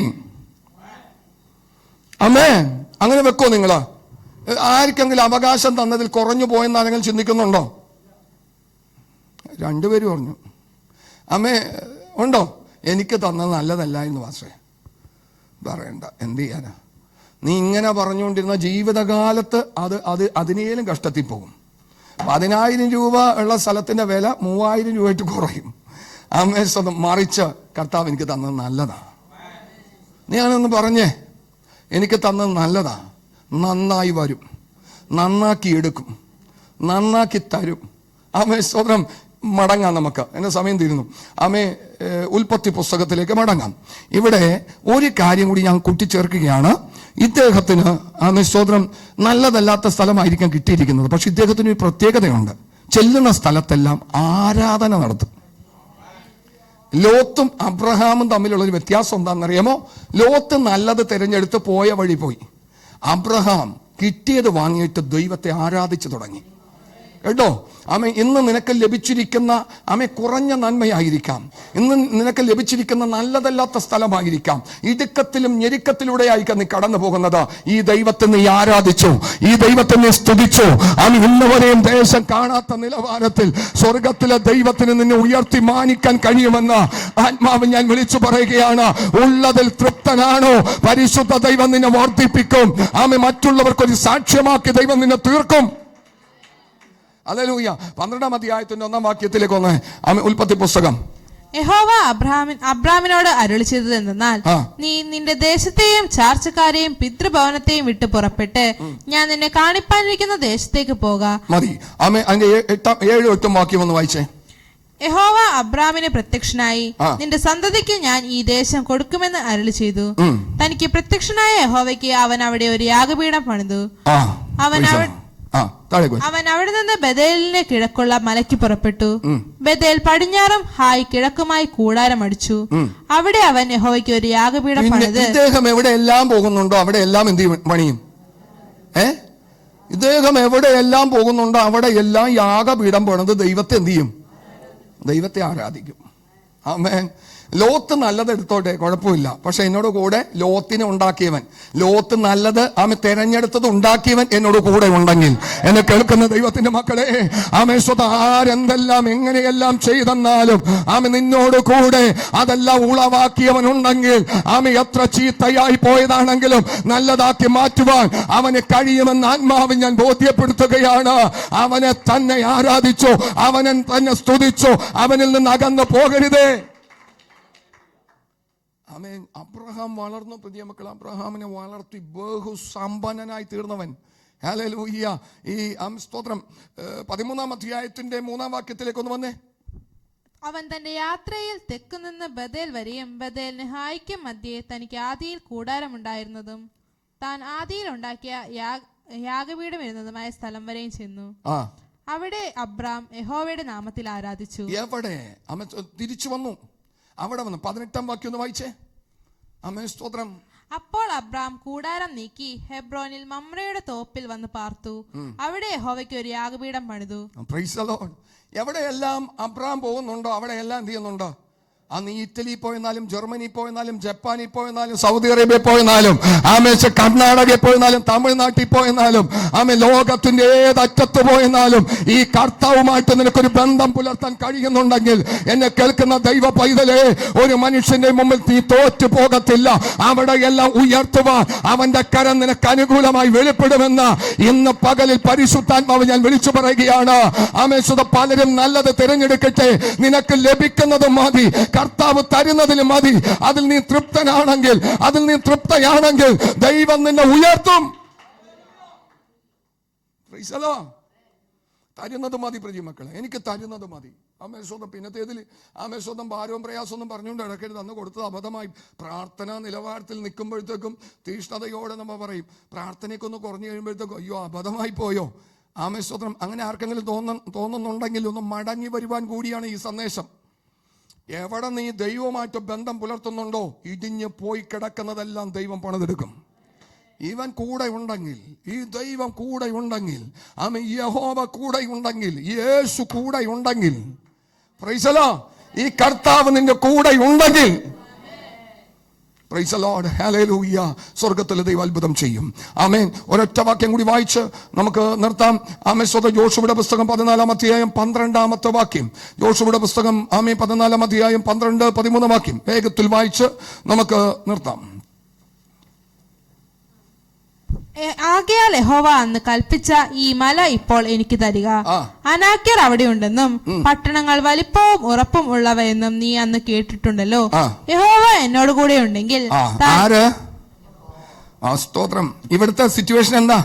അങ്ങനെ വെക്കോ നിങ്ങള്? ആർക്കെങ്കിലും അവകാശം തന്നതിൽ കുറഞ്ഞു പോയെന്ന് ആരെങ്കിലും ചിന്തിക്കുന്നുണ്ടോ? രണ്ടുപേരും പറഞ്ഞു. ഉണ്ടോ? എനിക്ക് തന്നത് നല്ലതല്ല എന്ന് വാസേ പറയണ്ട. എന്ത് ചെയ്യാനാ? നീ ഇങ്ങനെ പറഞ്ഞുകൊണ്ടിരുന്ന ജീവിതകാലത്ത് അതിനേലും കഷ്ടത്തിൽ പോകും. 10,000 രൂപ ഉള്ള സ്ഥലത്തിന്റെ വില 3,000 രൂപയായിട്ട് കുറയും. മറിച്ച് കർത്താവ് എനിക്ക് തന്നത് നല്ലതാ. ഞാനൊന്ന് പറഞ്ഞേ, എനിക്ക് തന്നത് നല്ലതാ. നന്നായി വരും, നന്നാക്കി എടുക്കും, നന്നാക്കി തരും. സ്തോത്രം. മടങ്ങാം. നമുക്ക് എന്റെ സമയം തീരുന്നു. ഉൽപ്പത്തി പുസ്തകത്തിലേക്ക് മടങ്ങാം. ഇവിടെ ഒരു കാര്യം കൂടി ഞാൻ കൂട്ടിച്ചേർക്കുകയാണ്. ഇദ്ദേഹത്തിന് സ്തോത്രം നല്ലതല്ലാത്ത സ്ഥലമായിരിക്കാം കിട്ടിയിരിക്കുന്നത്. പക്ഷെ ഇദ്ദേഹത്തിന് ഒരു പ്രത്യേകതയുണ്ട്. ചെല്ലുന്ന സ്ഥലത്തെല്ലാം ആരാധന നടത്തും. ലോത്തും അബ്രഹാമും തമ്മിലുള്ളൊരു വ്യത്യാസം എന്താണെന്നറിയാമോ? ലോത്ത് നല്ലത് തിരഞ്ഞെടുത്ത് പോയ വഴി പോയി. അബ്രഹാം കിട്ടിയത് വാങ്ങിയിട്ട് ദൈവത്തെ ആരാധിച്ചു തുടങ്ങി. കേട്ടോ? ഇന്ന് നിനക്ക് ലഭിച്ചിരിക്കുന്ന കുറഞ്ഞ നന്മയായിരിക്കാം. ഇന്ന് നിനക്ക് ലഭിച്ചിരിക്കുന്ന നല്ലതല്ലാത്ത സ്ഥലമായിരിക്കാം. ഇടുക്കത്തിലും ഞെരുക്കത്തിലൂടെ ആയിരിക്കാം നീ കടന്നു പോകുന്നത്. ഈ ദൈവത്തെ നീ ആരാധിച്ചു, ഈ ദൈവത്തെ നീ സ്തുതിച്ചു. ഇന്നുവരെയും ദേശം കാണാത്ത നിലവാരത്തിൽ സ്വർഗത്തിലെ ദൈവത്തിന് നിന്നെ ഉയർത്തി മാനിക്കാൻ കഴിയുമെന്ന് ആത്മാവ് ഞാൻ വിളിച്ചു പറയുകയാണ്. ഉള്ളതിൽ തൃപ്തനാണോ? പരിശുദ്ധ ദൈവം നിന്നെ വർദ്ധിപ്പിക്കും. മറ്റുള്ളവർക്കൊരു സാക്ഷ്യമാക്കി ദൈവം നിന്നെ തീർക്കും. ഹല്ലേലൂയ. 12-ാം അധ്യായത്തിന്റെ 1-ാം വാക്യത്തിലേക്ക് ഒന്ന് ഉൽപ്പത്തി പുസ്തകം യഹോവ അബ്രാമിനോട് അരുളി ചെയ്തത് എന്തെന്നാൽ, നീ നിന്റെ ദേശത്തെയും ചാർച്ചക്കാരെയും പിതൃഭവനത്തെയും വിട്ട് പുറപ്പെട്ട് ഞാൻ നിന്നെ കാണിപ്പാനിരിക്കുന്ന ദേശത്തേക്ക് പോകാം. മതി. അതിന്റെ 7-8 വാക്യം ഒന്ന് വായിച്ചേ. യഹോവ അബ്രാമിന് പ്രത്യക്ഷനായി, നിന്റെ സന്തതിക്ക് ഞാൻ ഈ ദേശം കൊടുക്കുമെന്ന് അരുളി ചെയ്തു. തനിക്ക് പ്രത്യക്ഷനായ യഹോവയ്ക്ക് അവൻ അവിടെ ഒരു യാഗപീഠം പണിതു. അവൻ അവിടെ നിന്ന് ബഥേലിന് കിഴക്കുള്ള മലയ്ക്ക് പുറപ്പെട്ടു. ബഥേൽ പടിഞ്ഞാറും ഹായ് കിഴക്കുമായി കൂടാരം അടിച്ചു. അവിടെ അവൻ യഹോവയ്ക്ക് ഒരു യാഗപീഠം പണിത്. ഇദ്ദേഹം എവിടെയെല്ലാം പോകുന്നുണ്ടോ അവിടെ എല്ലാം എന്ത് പണിയും? ഇദ്ദേഹം എവിടെയെല്ലാം പോകുന്നുണ്ടോ അവിടെ എല്ലാം യാഗപീഠം പണിത് ദൈവത്തെ എന്ത് ചെയ്യും? ദൈവത്തെ ആരാധിക്കും. ആമേൻ. ലോത്ത് നല്ലത് എടുത്തോട്ടെ, കുഴപ്പമില്ല. പക്ഷെ എന്നോട് കൂടെ ലോത്തിനെ ഉണ്ടാക്കിയവൻ, ലോത്ത് നല്ലത് ആമെ തെരഞ്ഞെടുത്തത് ഉണ്ടാക്കിയവൻ എന്നോട് കൂടെ ഉണ്ടെങ്കിൽ, എന്നെ കേൾക്കുന്ന ദൈവത്തിന്റെ മക്കളെ, ആമേ ആരെന്തെല്ലാം എങ്ങനെയെല്ലാം ചെയ്തെന്നാലും ആമെ നിന്നോട് കൂടെ അതെല്ലാം ഉളവാക്കിയവൻ ഉണ്ടെങ്കിൽ, ആമെ എത്ര ചീത്തയായി പോയതാണെങ്കിലും നല്ലതാക്കി മാറ്റുവാൻ അവന് കഴിയുമെന്ന് ആത്മാവിൽ ഞാൻ ബോധ്യപ്പെടുത്തുകയാണ്. അവനെ തന്നെ ആരാധിച്ചു, അവനെ തന്നെ സ്തുതിച്ചു, അവനിൽ നിന്ന് അകന്നു പോകരുതേ. ആമേൻ. അബ്രഹാം വളർന്നു. പ്രിയ മക്കൾ, അബ്രഹാമിനെ വളർത്തി ബഹുസമ്പന്നനായി തീർന്നവൻ. ഹല്ലേലൂയ. ഈ സ്തോത്രം 13-ാം അധ്യായത്തിന്റെ 3-ാം വാക്യത്തിലേക്ക് ഒന്ന് വന്നേ. അവൻ തന്റെ യാത്രയിൽ തെക്കുനിന്ന് ബഥേൽ വരെയും ബഥേലിന് ഹായ്ക്കും മധ്യേ തനിക്ക് ആദിയിൽ കൂടാരമുണ്ടായിരുന്നതും താൻ ആദിയിൽ ഉണ്ടാക്കിയ യാഗപീഠം ഇരുന്നതുമായ സ്ഥലം വരെയും ചെന്നു. അവിടെ അബ്രാം യഹോവയുടെ നാമത്തിൽ ആരാധിച്ചു. എവിടെ? അവൻ തിരിച്ചു വന്നു. അവിടെ വന്നു. 18-ാം വാക്യം ഒന്ന് വായിച്ചേ. ആമേൻ. സ്തോത്രം. അപ്പോൾ അബ്രാം കൂടാരം നീക്കി ഹെബ്രോനിൽ മമ്രയുടെ തോപ്പിൽ വന്ന് പാർത്തു. അവിടെ യഹോവയ്ക്ക് ഒരു യാഗപീഠം പണിതു. Price the Lord. എവിടെയെല്ലാം അബ്രാം പോകുന്നുണ്ടോ അവിടെയെല്ലാം എന്ത് ചെയ്യുന്നുണ്ടോ? അന്ന് ഇറ്റലി പോയെന്നാലും ജർമ്മനി പോയെന്നാലും ജപ്പാനിൽ പോയെന്നാലും സൗദി അറേബ്യ പോയെന്നാലും കർണാടകയിൽ പോയെന്നാലും തമിഴ്നാട്ടിൽ പോയെന്നാലും ലോകത്തിന്റെ ഏതറ്റത്ത് പോയെന്നാലും ഈ കർത്താവുമായിട്ട് നിനക്കൊരു ബന്ധം പുലർത്താൻ കഴിയുന്നുണ്ടെങ്കിൽ, എന്നെ കേൾക്കുന്ന ദൈവ പൈതലേ, ഒരു മനുഷ്യന്റെ മുമ്പിൽ നീ തോറ്റു പോകത്തില്ല. അവിടെയെല്ലാം ഉയർത്തുവാൻ അവന്റെ കരം നിനക്ക് അനുകൂലമായി വെളിപ്പെടുമെന്ന് ഇന്ന് പകലിൽ പരിശുദ്ധാത്മാവ് ഞാൻ വിളിച്ചു പറയുകയാണ്. പലരും നല്ലത് തിരഞ്ഞെടുക്കട്ടെ. നിനക്ക് ലഭിക്കുന്നത് മതി, കർത്താവ് തരുന്നതിന് മതി. അതിൽ നീ തൃപ്തനാണെങ്കിൽ, അതിൽ നീ തൃപ്തയാണെങ്കിൽ ദൈവം നിന്നെ ഉയർത്തും. തരുന്നത് മതി പ്രിയ മക്കളെ, എനിക്ക് തരുന്നത് മതി. ആമേശോദം പിന്നത്തേതിൽ ആമേശോദം ഭാരവും പ്രയാസമൊന്നും പറഞ്ഞുകൊണ്ട് ഇടയ്ക്കരുത്. അന്ന് കൊടുത്തത് അബദ്ധമായി. പ്രാർത്ഥനാ നിലവാരത്തിൽ നിൽക്കുമ്പോഴത്തേക്കും തീഷ്ണതയോടെ നമ്മൾ പറയും, പ്രാർത്ഥനയ്ക്ക് ഒന്ന് കുറഞ്ഞു കഴിയുമ്പോഴത്തേക്കും അയ്യോ അബദ്ധമായി പോയോ. ആമേശോദം അങ്ങനെ ആർക്കെങ്കിലും തോന്നുന്നുണ്ടെങ്കിൽ ഒന്ന് മടങ്ങി വരുവാൻ കൂടിയാണ് ഈ സന്ദേശം. എവിടെ നീ ദൈവമായിട്ട് ബന്ധം പുലർത്തുന്നുണ്ടോ ഇടിഞ്ഞ് പോയി കിടക്കുന്നതെല്ലാം ദൈവം പണിതെടുക്കും. ഇവൻ കൂടെ ഉണ്ടെങ്കിൽ, ഈ ദൈവം കൂടെ ഉണ്ടെങ്കിൽ, യഹോവ കൂടെ ഉണ്ടെങ്കിൽ, യേശു കൂടെ ഉണ്ടെങ്കിൽ, പ്രൈസ് ദി ലോർഡ്, ഈ കർത്താവ് നിന്റെ കൂടെ ഉണ്ടെങ്കിൽ, പ്രൈസ് ദി ലോർഡ്, ഹല്ലേലൂയ, സ്വർഗ്ഗത്തിലെ ദൈവം അത്ഭുതം ചെയ്യും. ആമേൻ. ഒരൊറ്റ വാക്യം കൂടി വായിച്ച് നമുക്ക് നിർത്താം. ആമേൻ. യോശുവയുടെ പുസ്തകം 14-ാം അധ്യായം 12-ാമത്തെ വാക്യം. യോശുവയുടെ പുസ്തകം 14-ാം അധ്യായം 12, 13 വാക്യം വേഗത്തിൽ വായിച്ച് നമുക്ക് നിർത്താം. ആകയാൽ യഹോവ അന്ന് കൽപ്പിച്ച ഈ മല ഇപ്പോൾ എനിക്ക് തരിക. അനാക്യർ അവിടെയുണ്ടെന്നും പട്ടണങ്ങൾ വലിപ്പവും ഉറപ്പും ഉള്ളവയെന്നും നീ അന്ന് കേട്ടിട്ടുണ്ടല്ലോ. യഹോവ എന്നോട് കൂടെ ഉണ്ടെങ്കിൽ. സ്തോത്രം. ഇവിടുത്തെ സിറ്റുവേഷൻ എന്താ?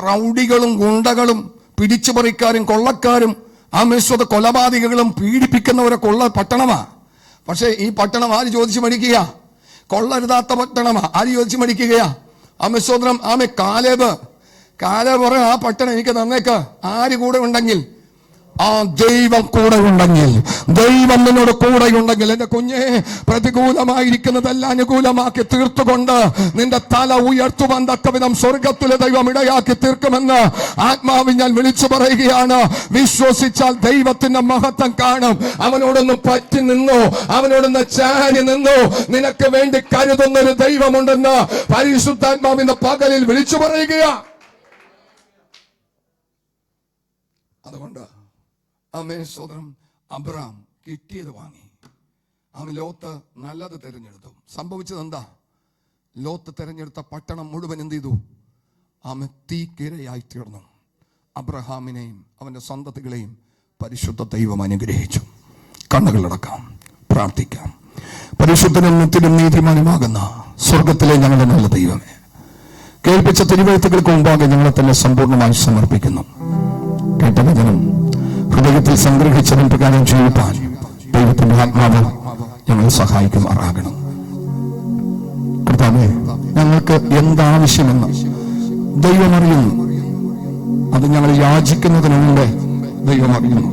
റൗഡികളും ഗുണ്ടകളും പിടിച്ചുപറിക്കാരും കൊള്ളക്കാരും കൊലപാതകങ്ങളും പീഡിപ്പിക്കുന്നവരൊക്കെ ഉള്ള പട്ടണമാ. പക്ഷെ ഈ പട്ടണം ആര് ചോദിച്ചു മേടിക്കുക? കൊള്ളരുതാത്ത പട്ടണമാ. ആര് ചോദിച്ചു മേടിക്കുകയാ? സ്തോത്രം. കാലേബ് പറയാം, ആ പട്ടണം എനിക്ക് തന്നേക്ക്. ആര് കൂടെ ഉണ്ടെങ്കിൽ? ആ ദൈവം കൂടെ ഉണ്ടെങ്കിൽ, ദൈവം നിന്നോട് കൂടെ ഉണ്ടെങ്കിൽ, എന്റെ കുഞ്ഞെ, പ്രതികൂലമായിരിക്കുന്നതെല്ലാം അനുകൂലമാക്കി തീർത്തുകൊണ്ട് നിന്റെ തല ഉയർത്തുവാൻ തക്കവിധം സ്വർഗത്തിലെ ദൈവം ഇടയാക്കി തീർക്കുമെന്ന് ആത്മാവിൽ ഞാൻ വിളിച്ചു പറയുകയാണ്. വിശ്വസിച്ചാൽ ദൈവത്തിന്റെ മഹത്വം കാണും. അവനോടൊന്ന് പറ്റി നിന്നോ, അവനോടൊന്ന് ചാരി നിന്നോ. നിനക്ക് വേണ്ടി കരുതുന്നൊരു ദൈവമുണ്ടെന്ന് പരിശുദ്ധാത്മാവിന്റെ പകലിൽ വിളിച്ചു പറയുകയാ. അതുകൊണ്ട് സോദരം അബ്രാം കിട്ടിയത് വാങ്ങി. ലോത്ത് നല്ലത് തിരഞ്ഞെടുത്തു. സംഭവിച്ചത് എന്താ? ലോത്ത് തിരഞ്ഞെടുത്ത പട്ടണം മുഴുവൻ എന്ത് ചെയ്തു? തീക്കിരയായി തീർന്നു. അബ്രഹാമിനെയും അവന്റെ സന്തതികളെയും പരിശുദ്ധ ദൈവം അനുഗ്രഹിച്ചു. കണ്ണുകളടക്കാം, പ്രാർത്ഥിക്കാം. പരിശുദ്ധനും നിത്യനും നീതിമാനുമാകുന്ന സ്വർഗത്തിലെ ഞങ്ങളുടെ നല്ല ദൈവമേ, കേൾപ്പിച്ച തിരുവെഴുത്തുകൾക്ക് മുമ്പാകെ ഞങ്ങളെ തന്നെ സമ്പൂർണ്ണമായി സമർപ്പിക്കുന്നു. കേട്ട വചനം ഹൃദയത്തിൽ സംഗ്രഹിച്ചതിന് പ്രകാരം ജീവിപ്പാൻ ദൈവത്തിന്റെ ആത്മാവ് ഞങ്ങളെ സഹായിക്കുമാറാകണം. കർത്താവേ, ഞങ്ങൾക്ക് എന്താവശ്യമെന്ന് ദൈവം അറിയുന്നു. അത് ഞങ്ങൾ യാചിക്കുന്നതിന് മുമ്പേ ദൈവം അറിയുന്നു.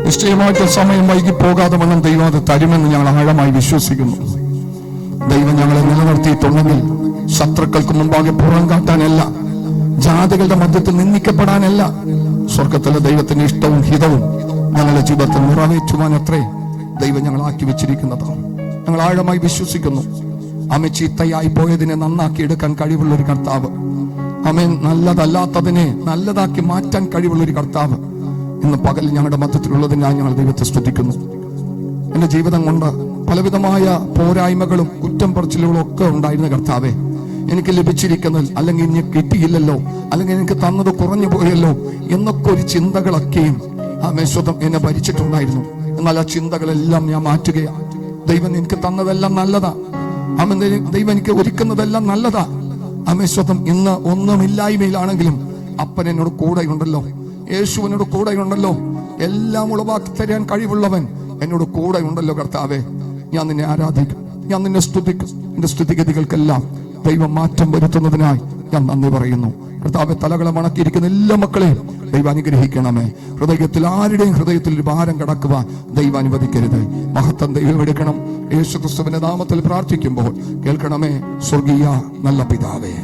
നിശ്ചയമായിട്ട് സമയം വൈകി പോകാതെ വണ്ണം ദൈവം അത് തരുമെന്ന് ഞങ്ങൾ ആഴമായി വിശ്വസിക്കുന്നു. ദൈവം ഞങ്ങളെ നിലനിർത്തിയിട്ടുണ്ടെങ്കിൽ ശത്രുക്കൾക്ക് മുമ്പാകെ പുറം കാട്ടാനല്ല, ജാതികളുടെ മധ്യത്തിൽ നിന്ദിക്കപ്പെടാനല്ല, സ്വർഗത്തിലെ ദൈവത്തിന്റെ ഇഷ്ടവും ഹിതവും ഞങ്ങളുടെ ജീവിതത്തിൽ നിറവേറ്റുവാനത്രേ ദൈവം ഞങ്ങളാക്കി വെച്ചിരിക്കുന്നത്. ഞങ്ങൾ ആഴമായി വിശ്വസിക്കുന്നു. ആമേ, ചീത്തയായി പോയതിനെ നന്നാക്കി എടുക്കാൻ കഴിവുള്ള ഒരു കർത്താവ്, ആമേൻ, നല്ലതല്ലാത്തതിനെ നല്ലതാക്കി മാറ്റാൻ കഴിവുള്ള ഒരു കർത്താവ് ഇന്ന് പകൽ ഞങ്ങളുടെ മധ്യത്തിലുള്ളതിനായി ഞങ്ങൾ ദൈവത്തെ സ്തുതിക്കുന്നു. എന്റെ ജീവിതം കൊണ്ട് പലവിധമായ പോരായ്മകളും കുറ്റം പറച്ചിലുകളും ഒക്കെ ഉണ്ടായിരുന്ന കർത്താവെ, എനിക്ക് ലഭിച്ചിരിക്കുന്നത് അല്ലെങ്കിൽ എനിക്ക് കിട്ടിയില്ലല്ലോ, അല്ലെങ്കിൽ എനിക്ക് തന്നത് കുറഞ്ഞു പോയല്ലോ എന്നൊക്കെ ഒരു ചിന്തകളൊക്കെയും ആമേശ്വതം എന്നെ ഭരിച്ചിട്ടുണ്ടായിരുന്നു. എന്നാൽ ആ ചിന്തകളെല്ലാം ഞാൻ മാറ്റുകയാണ്. ദൈവം എനിക്ക് തന്നതെല്ലാം നല്ലതാ, ദൈവം എനിക്ക് ഒരുക്കുന്നതെല്ലാം നല്ലതാ. ആമേശ്വതം ഇന്ന് ഒന്നുമില്ലായ്മയിലാണെങ്കിലും അപ്പൻ എന്നോട് കൂടെയുണ്ടല്ലോ, യേശു എന്നോട് കൂടെയുണ്ടല്ലോ, എല്ലാം ഉളവാക്കി തരാൻ കഴിവുള്ളവൻ എന്നോട് കൂടെ ഉണ്ടല്ലോ. കർത്താവെ, ഞാൻ നിന്നെ ആരാധിക്കും, ഞാൻ നിന്നെ സ്തുതിക്കും. എന്റെ സ്തുതിഗതികൾക്കെല്ലാം ദൈവം മാറ്റം വരുത്തുന്നതിനായി ഞാൻ നന്ദി പറയുന്നു. കർത്താവെ, തലകളെ മണക്കിയിരിക്കുന്ന എല്ലാ മക്കളെയും ദൈവം അനുഗ്രഹിക്കണമേ. ഹൃദയത്തിൽ ആരുടെയും ഹൃദയത്തിൽ ഒരു ഭാരം കടക്കുവാൻ ദൈവം അനുവദിക്കരുത്. മഹത്വം ദൈവം എടുക്കണം. യേശു ക്രിസ്തുവിന്റെ നാമത്തിൽ പ്രാർത്ഥിക്കുമ്പോൾ കേൾക്കണമേ, സ്വർഗീയ നല്ല പിതാവേ.